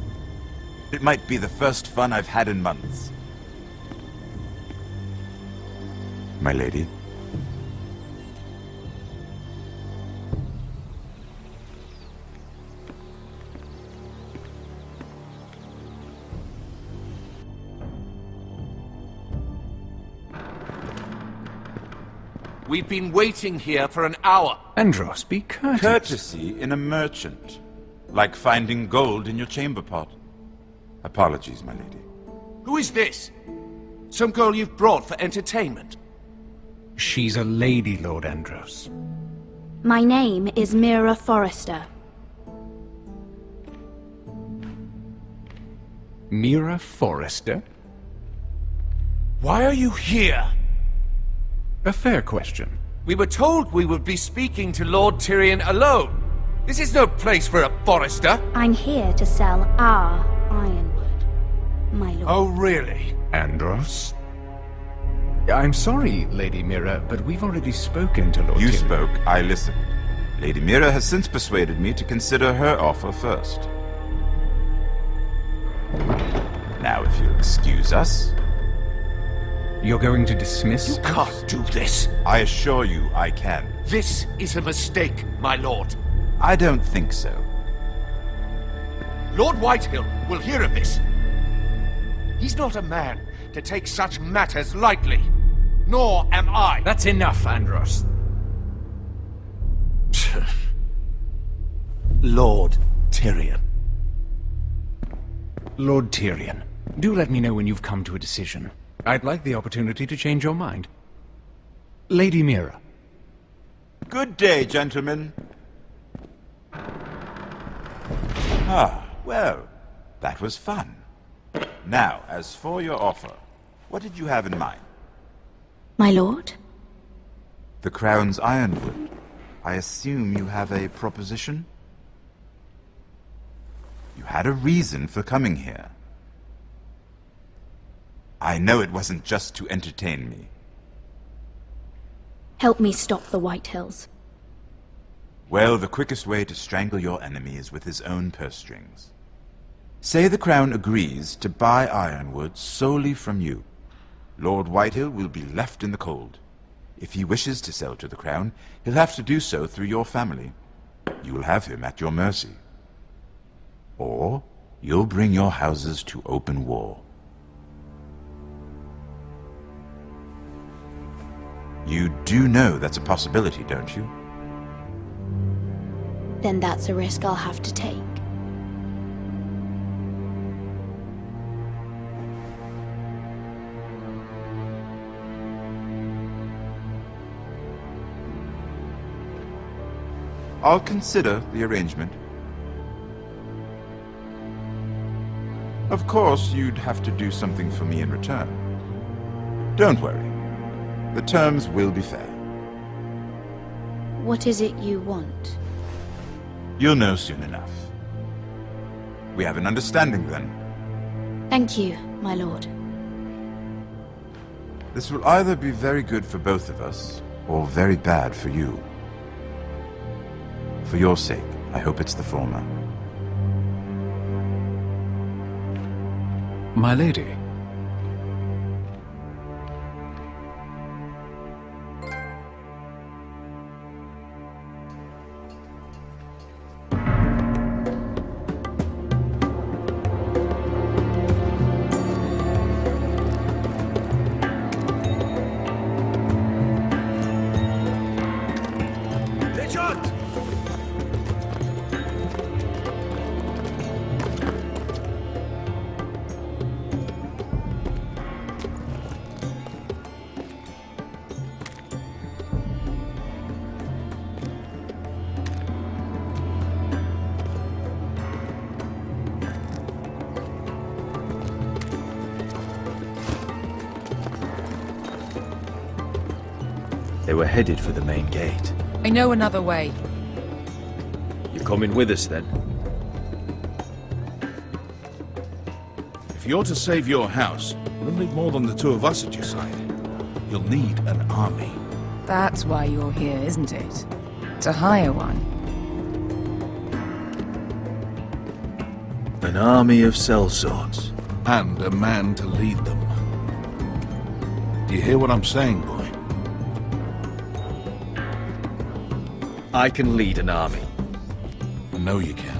It might be the first fun I've had in months. My lady. We've been waiting here for an hour. Andros, be courteous. Courtesy in a merchant. Like finding gold in your chamber pot. Apologies, my lady. Who is this? Some girl you've brought for entertainment? She's a lady, Lord Andros. My name is Mira Forrester. Mira Forrester? Why are you here? A fair question. We were told we would be speaking to Lord Tyrion alone. This is no place for a Forrester. I'm here to sell our Ironwood, my lord. Oh, really? Andros? I'm sorry, Lady Mira, but we've already spoken to Lord You Tyrion. spoke, I listened. Lady Mira has since persuaded me to consider her offer first. Now, if you'll excuse us... You're going to dismiss? You can't do this. I assure you I can. This is a mistake, my lord. I don't think so. Lord Whitehill will hear of this. He's not a man to take such matters lightly. Nor am I. That's enough, Andros. Lord Tyrion. Lord Tyrion, do let me know when you've come to a decision. I'd like the opportunity to change your mind. Lady Mira. Good day, gentlemen. Ah, well, that was fun. Now, as for your offer, what did you have in mind? My lord? The Crown's Ironwood. I assume you have a proposition? You had a reason for coming here. I know it wasn't just to entertain me. Help me stop the Whitehills. Well, the quickest way to strangle your enemy is with his own purse strings. Say the Crown agrees to buy Ironwood solely from you. Lord Whitehill will be left in the cold. If he wishes to sell to the Crown, he'll have to do so through your family. You'll have him at your mercy. Or you'll bring your houses to open war. You do know that's a possibility, don't you? Then that's a risk I'll have to take. I'll consider the arrangement. Of course, you'd have to do something for me in return. Don't worry. The terms will be fair. What is it you want? You'll know soon enough. We have an understanding then. Thank you, my lord. This will either be very good for both of us, or very bad for you. For your sake, I hope it's the former. My lady. They were headed for the main gate. I know another way. You're coming with us, then? If you're to save your house, you'll need more than the two of us at your side. You'll need an army. That's why you're here, isn't it? To hire one. An army of sellswords. And a man to lead them. Do you hear what I'm saying, boy? I can lead an army. I know you can.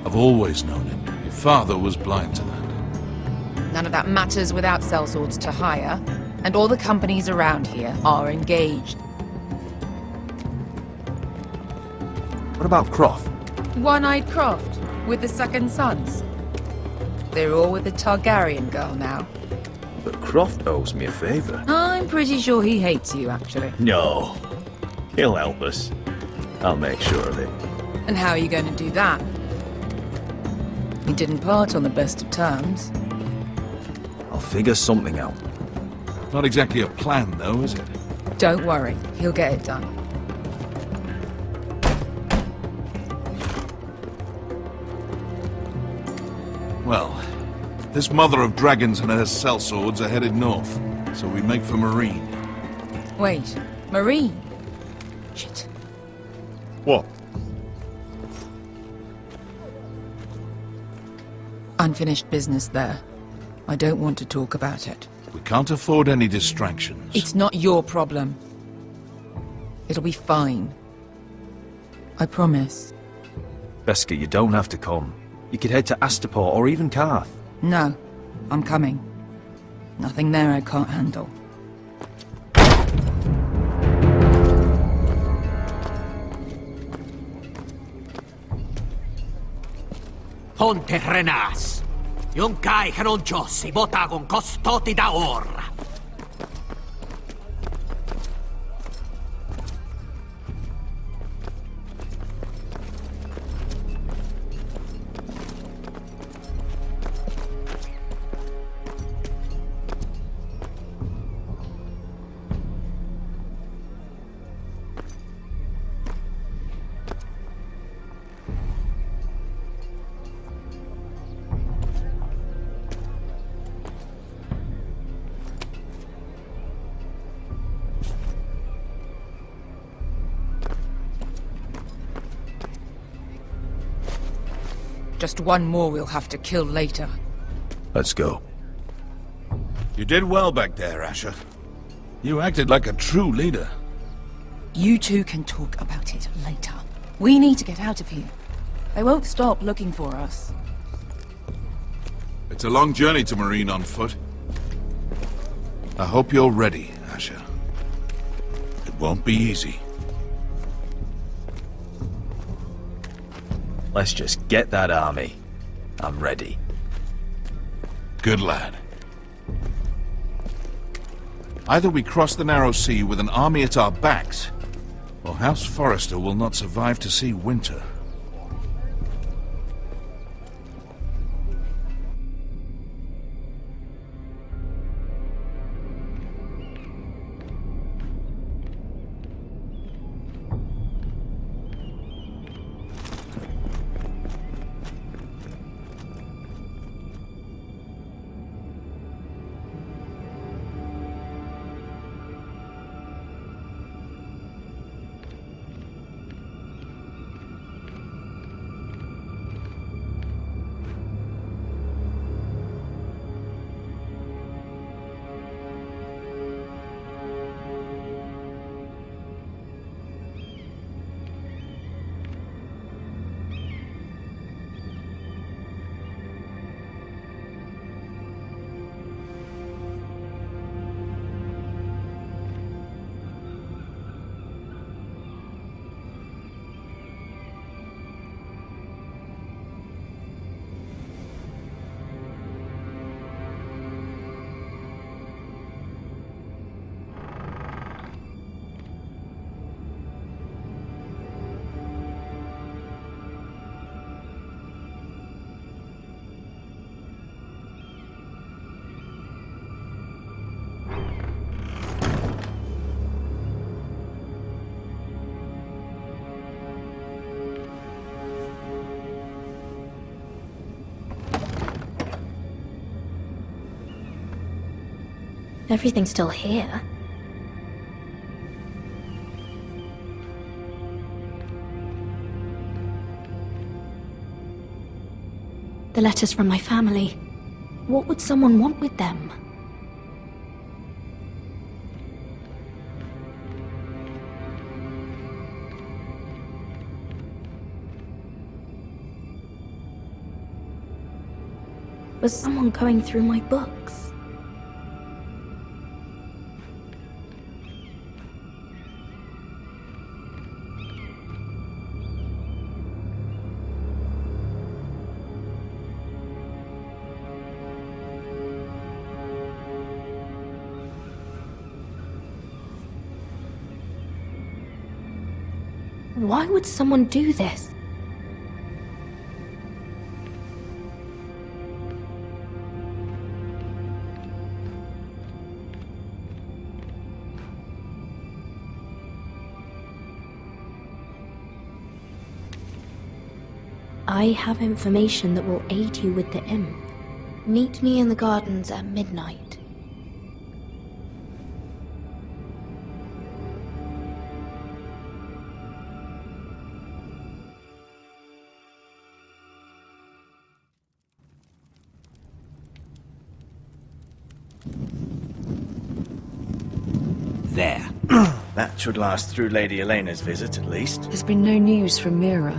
I've always known it. Your father was blind to that. None of that matters without sellswords to hire, and all the companies around here are engaged. What about Croft? One-Eyed Croft, with the second sons. They're all with the Targaryen girl now. But Croft owes me a favor. I'm pretty sure he hates you, actually. No. He'll help us. I'll make sure of it. And how are you going to do that? We didn't part on the best of terms. I'll figure something out. Not exactly a plan, though, is it? Don't worry, he'll get it done. Well, this mother of dragons and her sellswords are headed north, so we make for Marine. Wait, Marine? Shit. What? Unfinished business there. I don't want to talk about it. We can't afford any distractions. It's not your problem. It'll be fine. I promise. Beskha, you don't have to come. You could head to Astapor or even Karth. No, I'm coming. Nothing there I can't handle. Ponte Renas. Yung kai kanoncho si botagon kostoti da or. Just one more we'll have to kill later. Let's go. You did well back there, Asher. You acted like a true leader. You two can talk about it later. We need to get out of here. They won't stop looking for us. It's a long journey to Marine on foot. I hope you're ready, Asher. Won't be easy. Let's just get that army. I'm ready. Good lad. Either we cross the narrow sea with an army at our backs, or House Forrester will not survive to see winter. Everything's still here. The letters from my family. What would someone want with them? Was someone going through my books? Why would someone do this? I have information that will aid you with the imp. Meet me in the gardens at midnight. There. That should last through Lady Elena's visit, at least. There's been no news from Mira.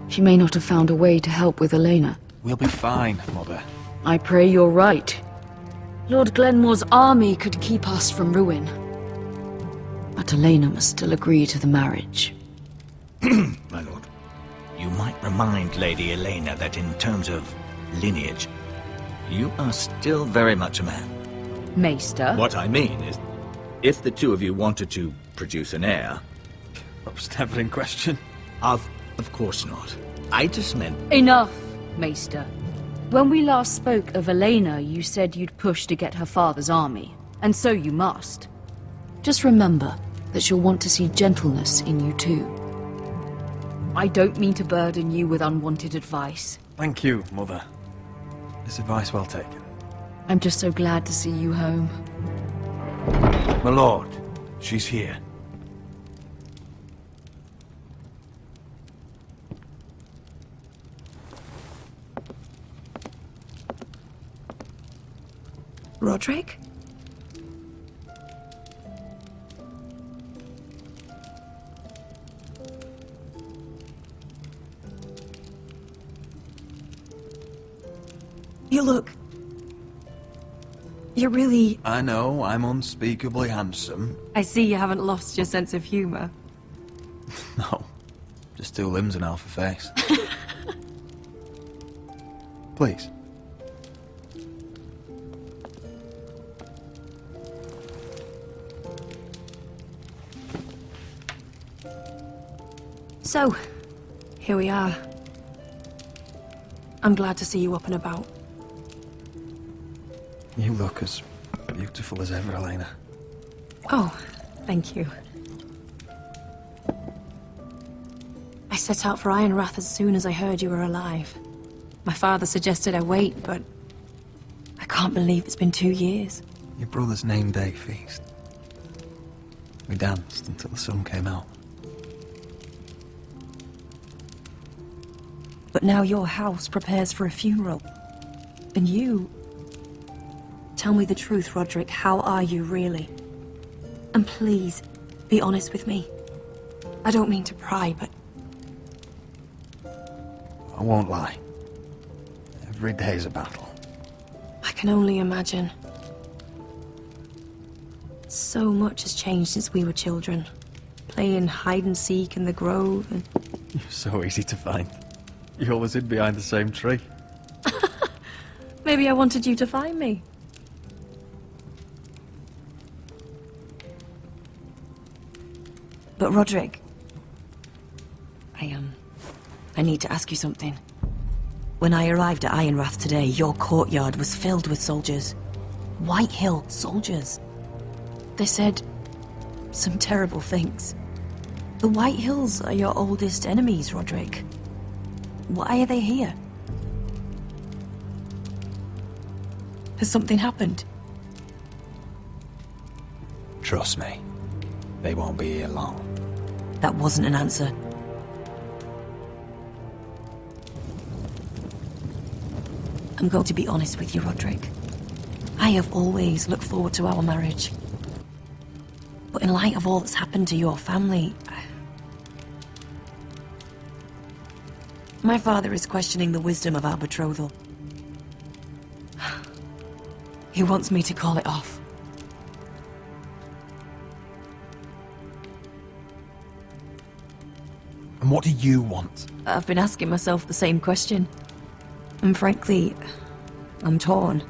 She may not have found a way to help with Elena. We'll be fine, Mother. I pray you're right. Lord Glenmore's army could keep us from ruin. But Elena must still agree to the marriage. My lord, you might remind Lady Elena that in terms of lineage, you are still very much a man. Maester? What I mean is, if the two of you wanted to produce an heir... That was never in question. Of course not. I just meant... Enough, Maester. When we last spoke of Elena, you said you'd push to get her father's army. And so you must. Just remember that she'll want to see gentleness in you too. I don't mean to burden you with unwanted advice. Thank you, Mother. This advice well taken. I'm just so glad to see you home. My lord, she's here. Roderick? You look You're really... I know, I'm unspeakably handsome. I see you haven't lost your sense of humour. No, just 2 limbs and half a face. Please. So, here we are. I'm glad to see you up and about. You look as beautiful as ever, Elena. Oh, thank you. I set out for Ironrath as soon as I heard you were alive. My father suggested I wait, but I can't believe it's been 2 years. Your brother's name day feast. We danced until the sun came out. But now your house prepares for a funeral. And you... Tell me the truth, Roderick. How are you, really? And please, be honest with me. I don't mean to pry, but... I won't lie. Every day's a battle. I can only imagine. So much has changed since we were children. Playing hide and seek in the grove and... You're so easy to find. You always hid behind the same tree. Maybe I wanted you to find me. But Roderick... I need to ask you something. When I arrived at Ironrath today, your courtyard was filled with soldiers. White Hill soldiers. They said some terrible things. The White Hills are your oldest enemies, Roderick. Why are they here? Has something happened? Trust me, they won't be here long. That wasn't an answer. I'm going to be honest with you, Roderick. I have always looked forward to our marriage. But in light of all that's happened to your family... My father is questioning the wisdom of our betrothal. He wants me to call it off. And what do you want? I've been asking myself the same question. And frankly, I'm torn.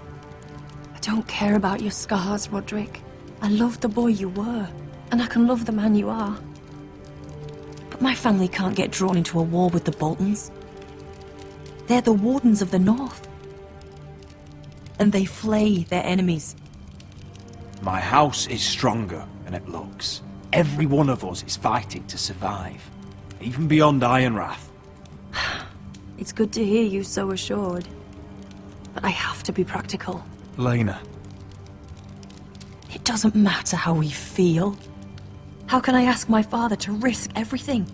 I don't care about your scars, Roderick. I love the boy you were, and I can love the man you are. But my family can't get drawn into a war with the Boltons. They're the Wardens of the North. And they flay their enemies. My house is stronger than it looks. Every one of us is fighting to survive, even beyond Ironrath. It's good to hear you so assured. But I have to be practical. Elena. It doesn't matter how we feel. How can I ask my father to risk everything?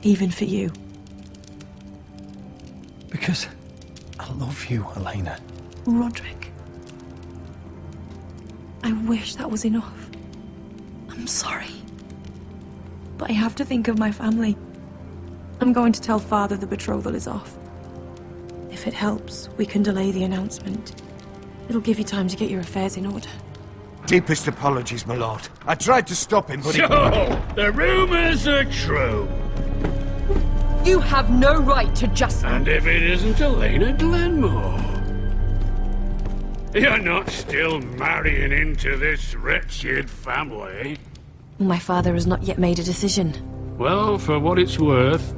Even for you. Because I love you, Elena. Roderick. I wish that was enough. I'm sorry. But I have to think of my family. I'm going to tell Father the betrothal is off. If it helps, we can delay the announcement. It'll give you time to get your affairs in order. Deepest apologies, my lord. I tried to stop him, but So, the rumors are true. You have no right to just... And if it isn't Elena Glenmore? You're not still marrying into this wretched family? My father has not yet made a decision. Well, for what it's worth,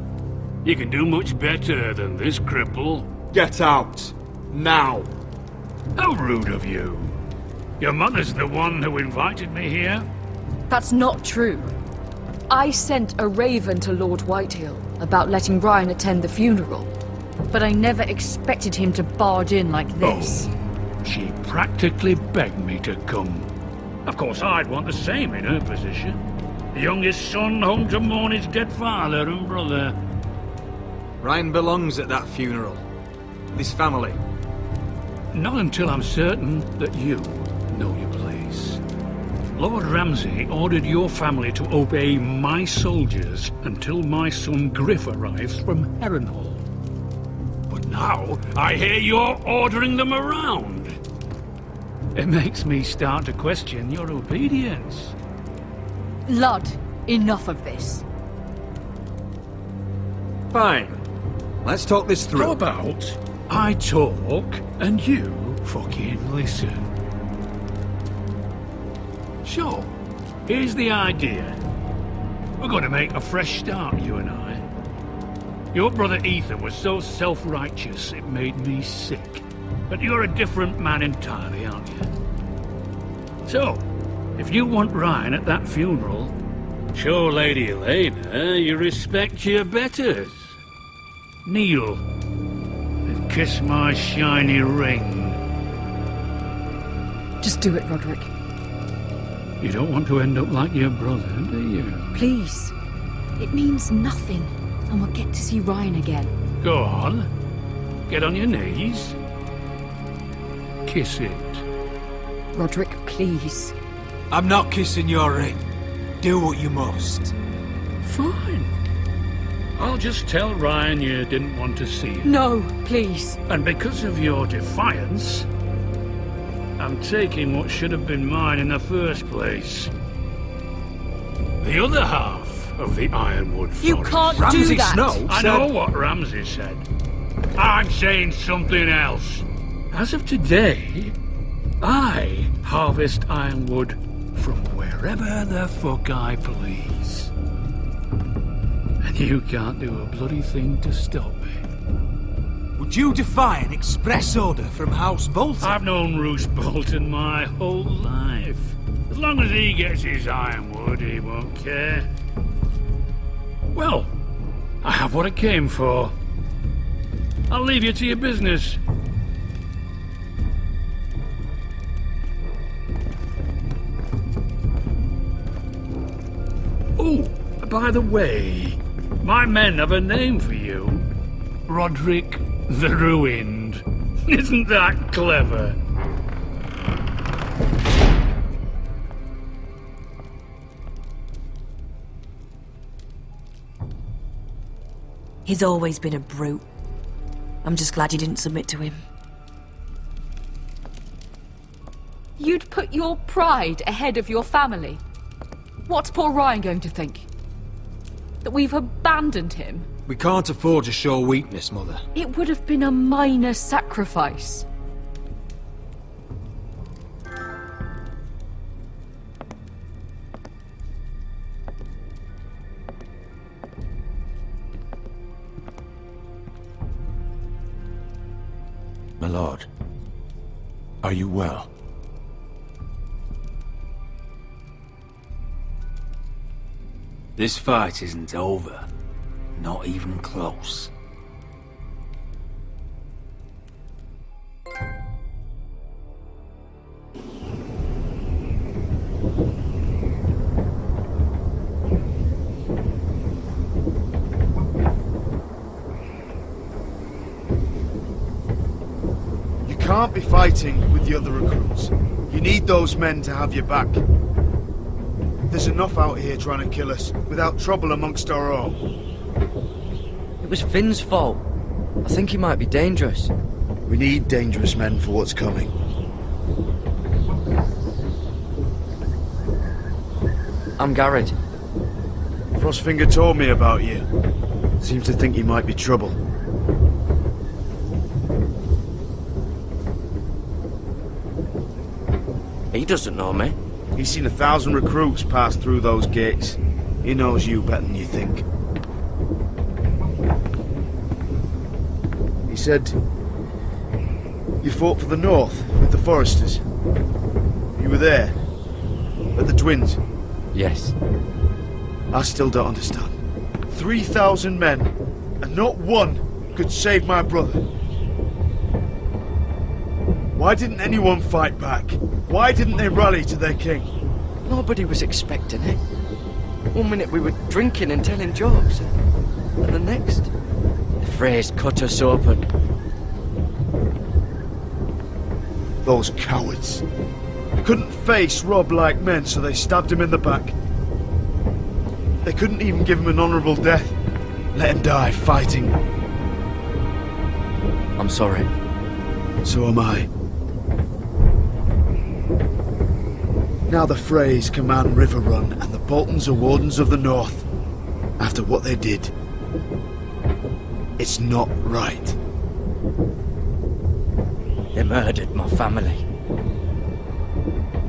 you can do much better than this cripple. Get out. Now. How rude of you. Your mother's the one who invited me here? That's not true. I sent a raven to Lord Whitehill about letting Brian attend the funeral. But I never expected him to barge in like this. Oh, she practically begged me to come. Of course, I'd want the same in her position. The youngest son home to mourn his dead father and brother. Ryan belongs at that funeral. This family. Not until I'm certain that you know your place. Lord Ramsay ordered your family to obey my soldiers until my son Griff arrives from Harrenhal. But now I hear you're ordering them around. It makes me start to question your obedience. Lud, enough of this. Fine. Let's talk this through. How about I talk and you fucking listen? Sure. Here's the idea. We're going to make a fresh start, you and I. Your brother Ethan was so self-righteous it made me sick. But you're a different man entirely, aren't you? So, if you want Ryan at that funeral, show Lady Elena you respect your betters. Kneel and kiss my shiny ring. Just do it, Roderick. You don't want to end up like your brother, do you? Please. It means nothing, and we'll get to see Ryan again. Go on. Get on your knees. Kiss it. Roderick, please. I'm not kissing your ring. Do what you must. Fine. I'll just tell Ryan you didn't want to see him. No, please. And because of your defiance, I'm taking what should have been mine in the first place. The other half of the Ironwood Forest. You can't Ramsay do that! Snow I said... know what Ramsay said. I'm saying something else. As of today, I harvest ironwood from wherever the fuck I please. And you can't do a bloody thing to stop me. Would you defy an express order from House Bolton? I've known Roose Bolton my whole life. As long as he gets his ironwood, he won't care. Well, I have what I came for. I'll leave you to your business. Oh, by the way, my men have a name for you. Roderick the Ruined. Isn't that clever? He's always been a brute. I'm just glad you didn't submit to him. You'd put your pride ahead of your family. What's poor Ryan going to think? That we've abandoned him? We can't afford to show weakness, Mother. It would have been a minor sacrifice. My lord, are you well? This fight isn't over. Not even close. You can't be fighting with the other recruits. You need those men to have your back. There's enough out here trying to kill us, without trouble amongst our own. It was Finn's fault. I think he might be dangerous. We need dangerous men for what's coming. I'm Garrett. Frostfinger told me about you. Seems to think you might be trouble. He doesn't know me. He's seen 1,000 recruits pass through those gates. He knows you better than you think. He said you fought for the North with the Foresters. You were there at the Twins. Yes. I still don't understand. 3,000 men, and not one could save my brother. Why didn't anyone fight back? Why didn't they rally to their king? Nobody was expecting it. One minute we were drinking and telling jokes, and the next, the Freys cut us open. Those cowards. Couldn't face Rob like men, so they stabbed him in the back. They couldn't even give him an honourable death. Let him die fighting. I'm sorry. So am I. Now the Freys command Riverrun, and the Boltons are Wardens of the North. After what they did, it's not right. They murdered my family.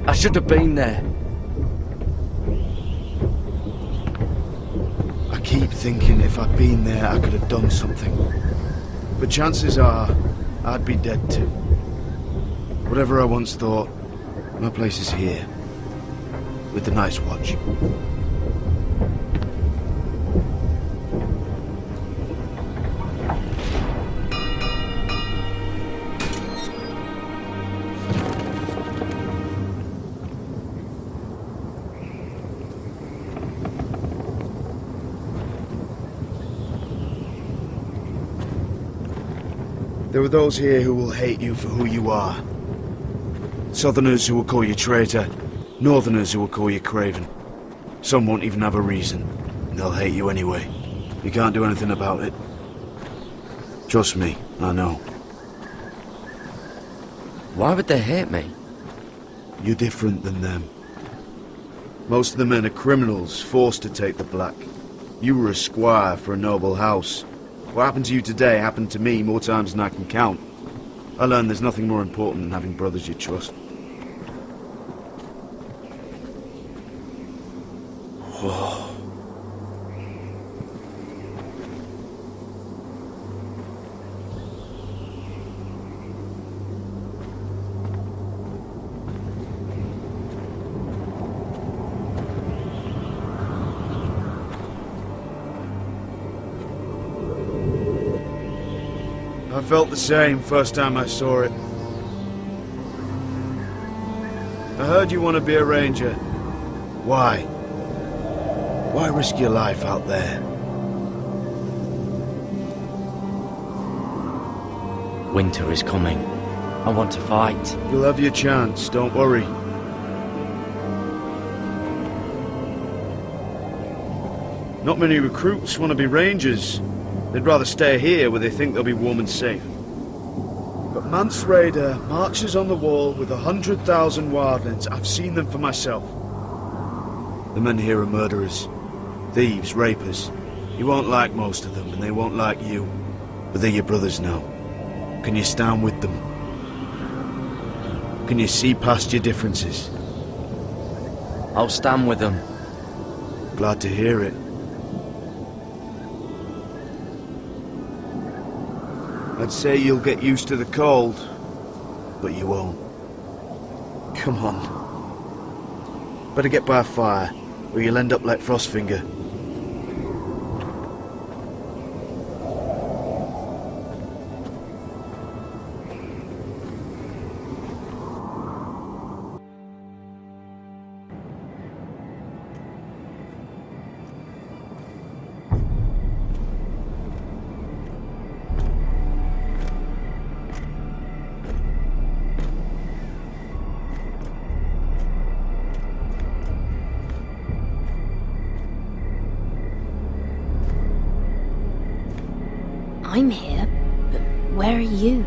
I should have been there. I keep thinking if I'd been there, I could have done something. But chances are, I'd be dead too. Whatever I once thought, my place is here. With the Night's Watch. There are those here who will hate you for who you are. Southerners who will call you traitor. Northerners who will call you craven. Some won't even have a reason, and they'll hate you anyway. You can't do anything about it. Trust me, I know. Why would they hate me? You're different than them. Most of the men are criminals, forced to take the black. You were a squire for a noble house. What happened to you today happened to me more times than I can count. I learned there's nothing more important than having brothers you trust. Whoa. I felt the same first time I saw it. I heard you want to be a ranger. Why? Why risk your life out there? Winter is coming. I want to fight. You'll have your chance, don't worry. Not many recruits want to be rangers. They'd rather stay here where they think they'll be warm and safe. But Mance Rayder marches on the wall with 100,000 wildlings. I've seen them for myself. The men here are murderers. Thieves, rapers. You won't like most of them, and they won't like you. But they're your brothers now. Can you stand with them? Can you see past your differences? I'll stand with them. Glad to hear it. I'd say you'll get used to the cold, but you won't. Come on. Better get by a fire, or you'll end up like Frostfinger. I'm here, but where are you?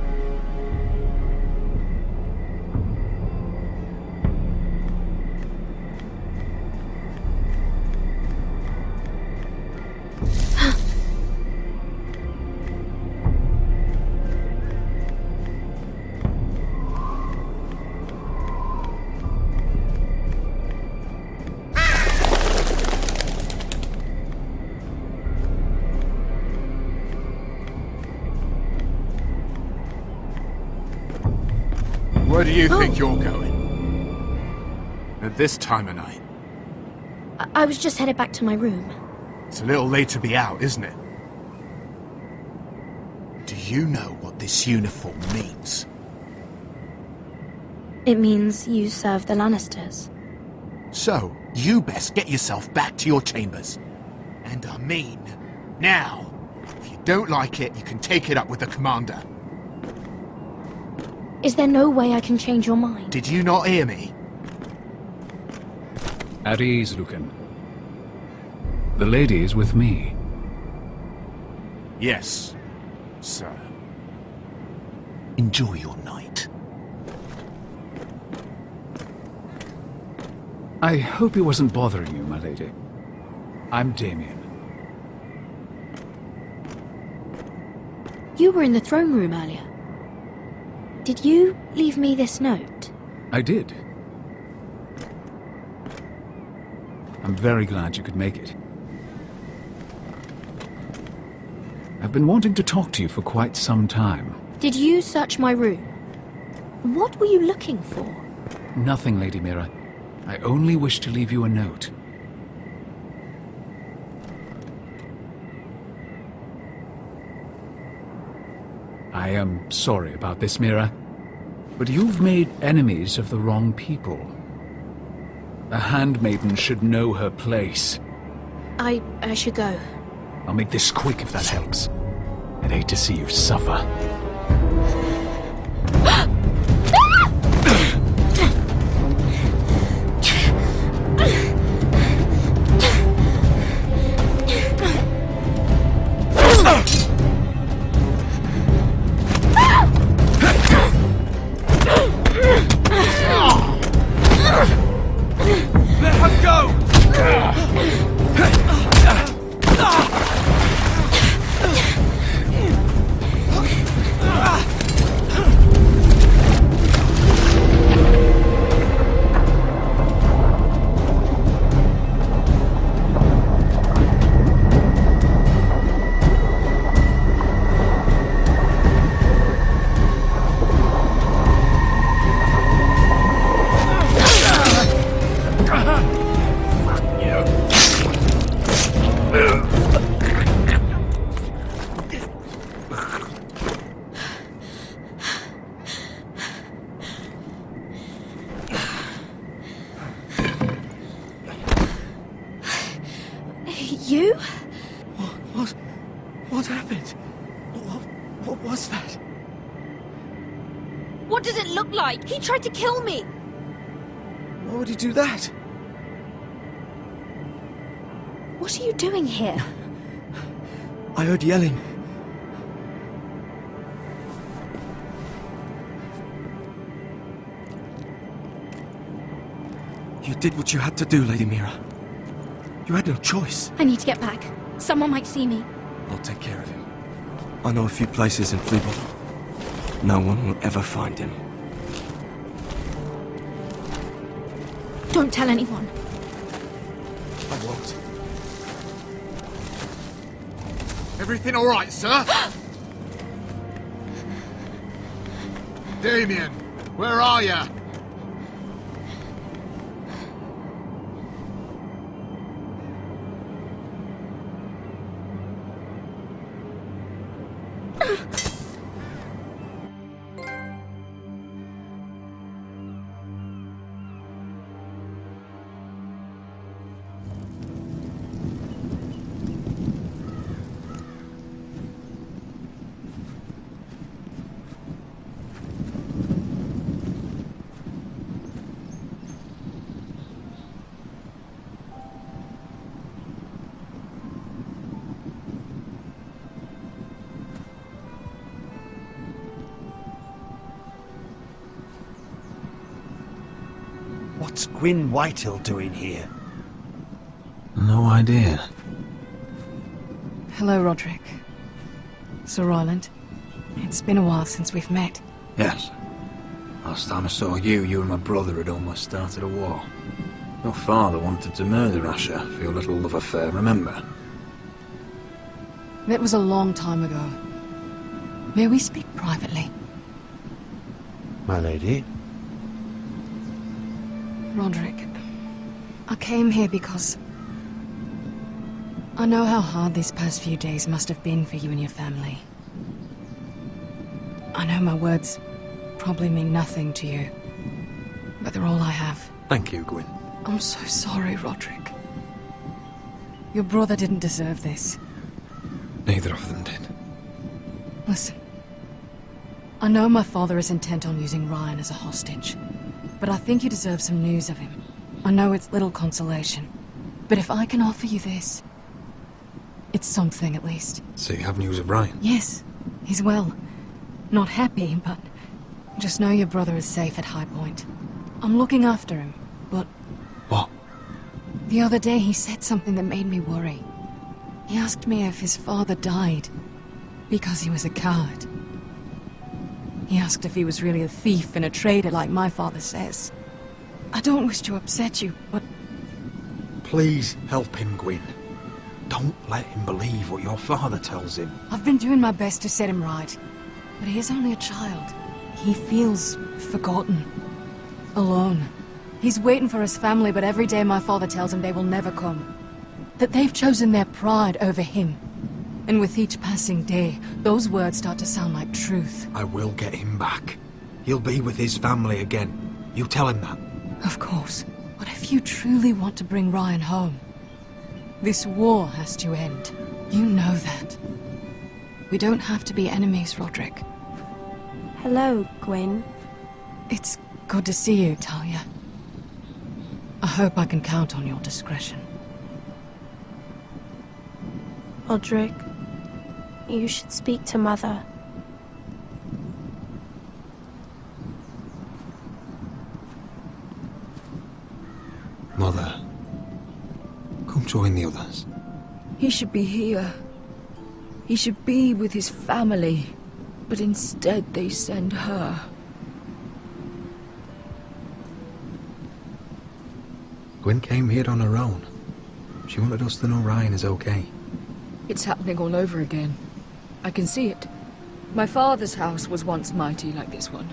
Where do you think you're going? At this time of night? I was just headed back to my room. It's a little late to be out, isn't it? Do you know what this uniform means? It means you serve the Lannisters. So, you best get yourself back to your chambers. And I mean, now. If you don't like it, you can take it up with the commander. Is there no way I can change your mind? Did you not hear me? At ease, Lucan. The lady is with me. Yes, sir. Enjoy your night. I hope he wasn't bothering you, my lady. I'm Damien. You were in the throne room earlier. Did you leave me this note? I did. I'm very glad you could make it. I've been wanting to talk to you for quite some time. Did you search my room? What were you looking for? Nothing, Lady Mira. I only wish to leave you a note. I am sorry about this, Mira, but you've made enemies of the wrong people. The handmaiden should know her place. I should go. I'll make this quick if that helps. I'd hate to see you suffer. Let her go! You? What happened? What was that? What does it look like? He tried to kill me! Why would he do that? What are you doing here? I heard yelling. You did what you had to do, Lady Mira. You had no choice. I need to get back. Someone might see me. I'll take care of him. I know a few places in Fleabottle. No one will ever find him. Don't tell anyone. I won't. Everything all right, sir? Damien, where are you? What's Gwyn Whitehill doing here? No idea. Hello, Roderick. Sir Roland. It's been a while since we've met. Yes. Last time I saw you, you and my brother had almost started a war. Your father wanted to murder Asher for your little love affair, remember? That was a long time ago. May we speak privately? My lady? Roderick, I came here because I know how hard these past few days must have been for you and your family. I know my words probably mean nothing to you, but they're all I have. Thank you, Gwyn. I'm so sorry, Roderick. Your brother didn't deserve this. Neither of them did. Listen, I know my father is intent on using Ryan as a hostage, but I think you deserve some news of him. I know it's little consolation, but if I can offer you this, it's something at least. So you have news of Ryan? Yes, he's well. Not happy, but just know your brother is safe at High Point. I'm looking after him, but... What? The other day he said something that made me worry. He asked me if his father died because he was a coward. He asked if he was really a thief and a traitor like my father says. I don't wish to upset you, but... Please help him, Gwyn. Don't let him believe what your father tells him. I've been doing my best to set him right. But he is only a child. He feels forgotten. Alone. He's waiting for his family, but every day my father tells him they will never come. That they've chosen their pride over him. And with each passing day, those words start to sound like truth. I will get him back. He'll be with his family again. You tell him that. Of course. But if you truly want to bring Ryan home, this war has to end. You know that. We don't have to be enemies, Roderick. Hello, Gwyn. It's good to see you, Talia. I hope I can count on your discretion. Roderick, you should speak to Mother. Mother, come join the others. He should be here. He should be with his family. But instead they send her. Gwyn came here on her own. She wanted us to know Ryan is okay. It's happening all over again. I can see it. My father's house was once mighty like this one,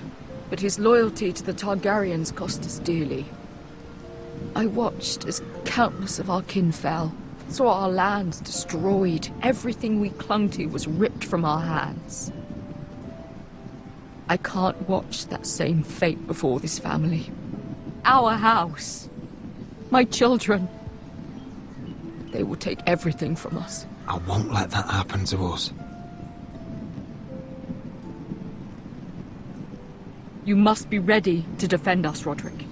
but his loyalty to the Targaryens cost us dearly. I watched as countless of our kin fell, saw our lands destroyed, everything we clung to was ripped from our hands. I can't watch that same fate before this family. Our house. My children. They will take everything from us. I won't let that happen to us. You must be ready to defend us, Roderick.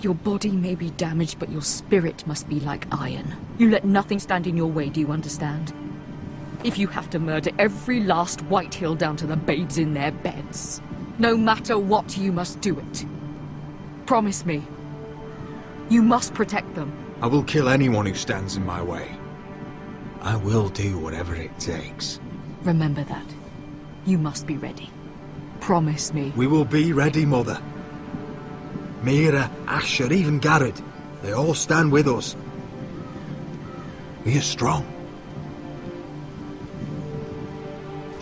Your body may be damaged, but your spirit must be like iron. You let nothing stand in your way, do you understand? If you have to murder every last Whitehill down to the babes in their beds, no matter what, you must do it. Promise me. You must protect them. I will kill anyone who stands in my way. I will do whatever it takes. Remember that. You must be ready. Promise me. We will be ready, Mother. Mira, Asher, even Garrett. They all stand with us. We are strong.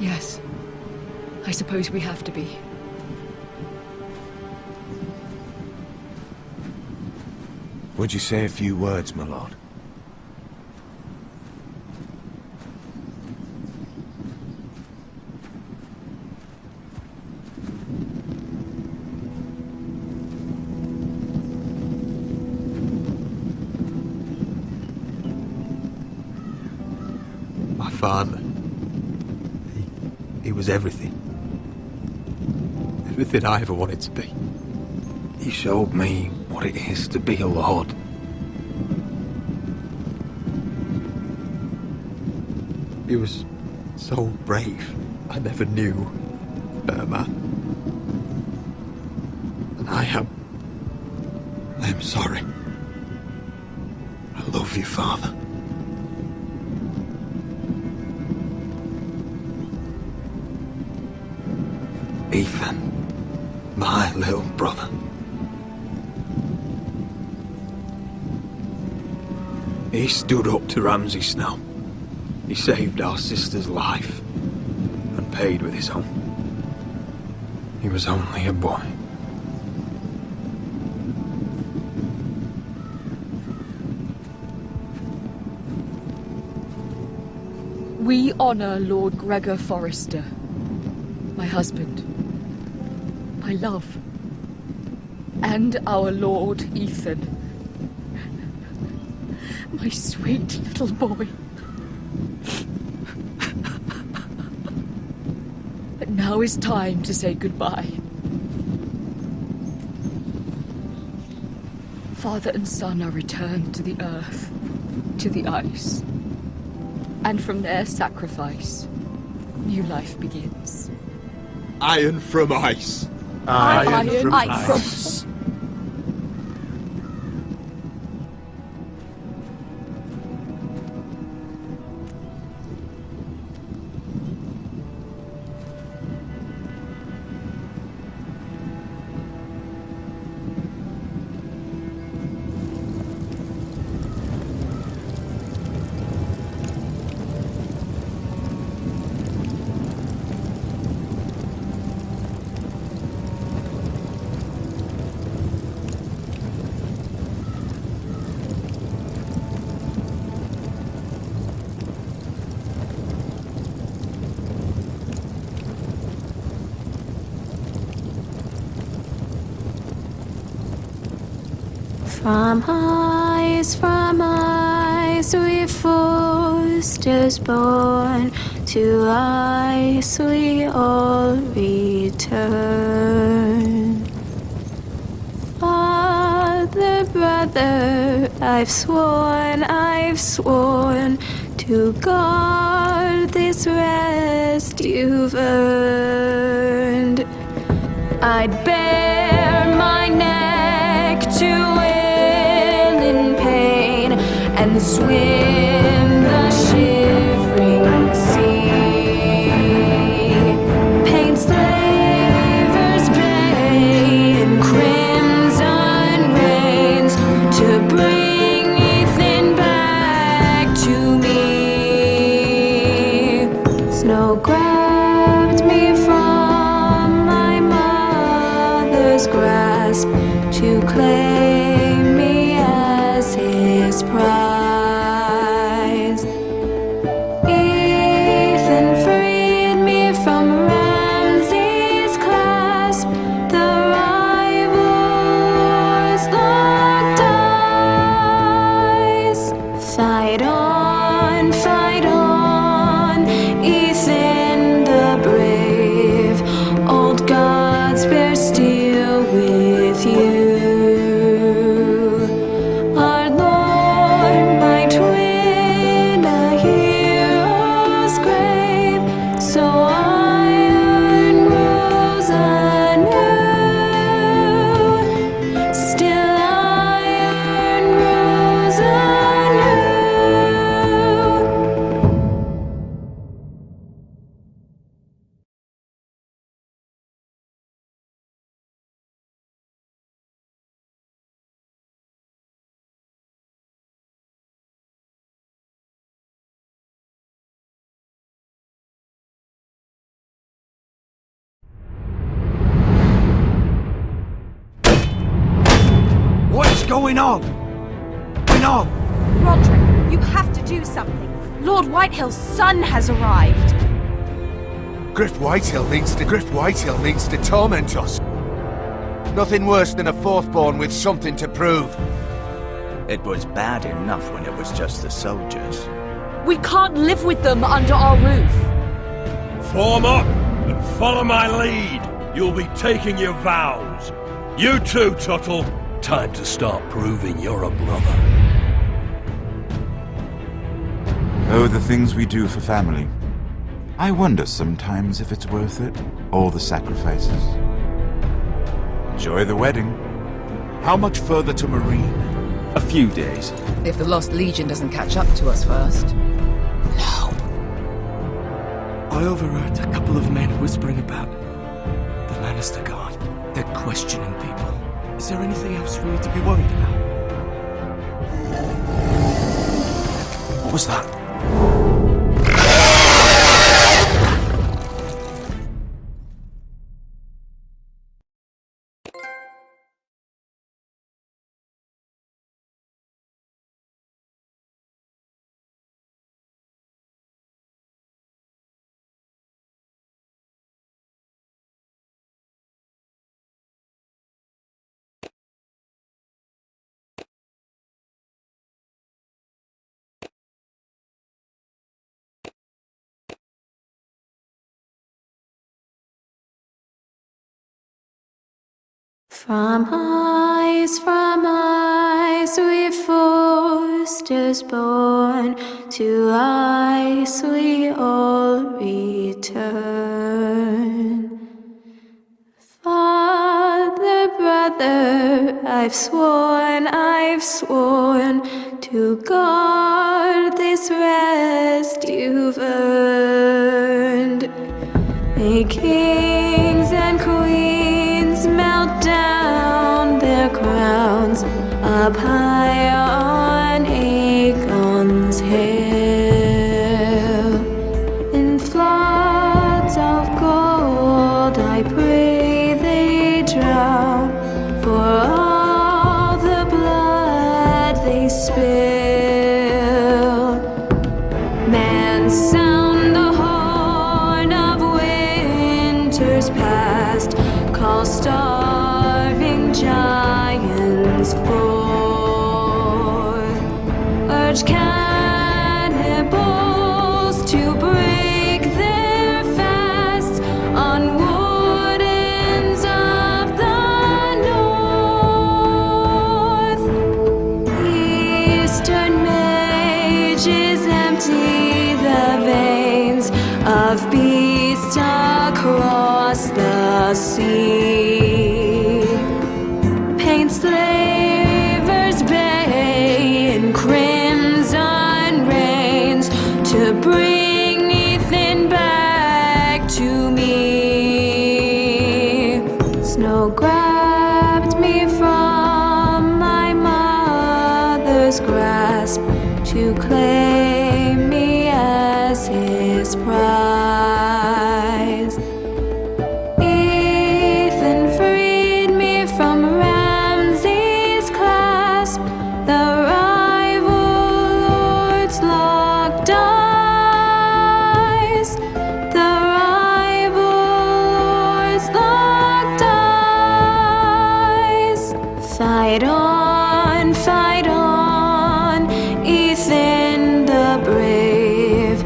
Yes. I suppose we have to be. Would you say a few words, my lord? My father. He was everything. Everything I ever wanted to be. He showed me what it is to be a lord. He was so brave. I never knew a better man. And I am sorry. I love you, Father. Ethan, my little brother. He stood up to Ramsay Snow. He saved our sister's life and paid with his own. He was only a boy. We honor Lord Gregor Forrester, my husband, my love, and our Lord Ethan, my sweet little boy. But now is time to say goodbye. Father and son are returned to the earth, to the ice. And from their sacrifice, new life begins. Iron from ice. Iron from ice. From ice we foresters born, to ice we all return. Father, brother, I've sworn to guard this rest you've earned. I'd bare my neck to and swim the shivering sea. Paint slavers bay in crimson rains to bring Ethan back to me. Snow grabbed me from my mother's grasp to claim me as his prize. Fight on, Ethan the brave. Old gods bear steel with you. Our Lord might win a hero's grave, so iron grows anew. Still iron grows anew. What's going on? Roderick, you have to do something. Lord Whitehill's son has arrived. Griff Whitehill needs to torment us. Nothing worse than a fourthborn with something to prove. It was bad enough when it was just the soldiers. We can't live with them under our roof. Form up and follow my lead. You'll be taking your vows. You too, Tuttle. Time to start proving you're a brother. Oh, the things we do for family. I wonder sometimes if it's worth it, all the sacrifices. Enjoy the wedding. How much further to Marine? A few days. If the Lost Legion doesn't catch up to us first. I overheard a couple of men whispering about the Lannister Guard. They're questioning people. Is there anything else we need to be worried about? What was that? From ice we foresters born, to ice we all return. I've sworn to guard this rest you've earned. May kings and queens melt down their crowns up high on Aegon's hill. In floods of gold I pray they drown, for all the blood they spill. Man, sound the horn of winter's past, call starving giants forth, urge cannibals to break their fast on wardens of the north. Eastern mages empty the veins of beasts across the sea. Paint slavers bay in crimson rains to bring Ethan back to me. Snow grabbed me from my mother's grasp to claim me as his prize. Ethan freed me from Ramsay's clasp, the rival lord's locked eyes, the rival lord's locked eyes. Fight on, Ethan the brave.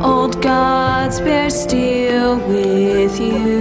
Old gods bear steel with you.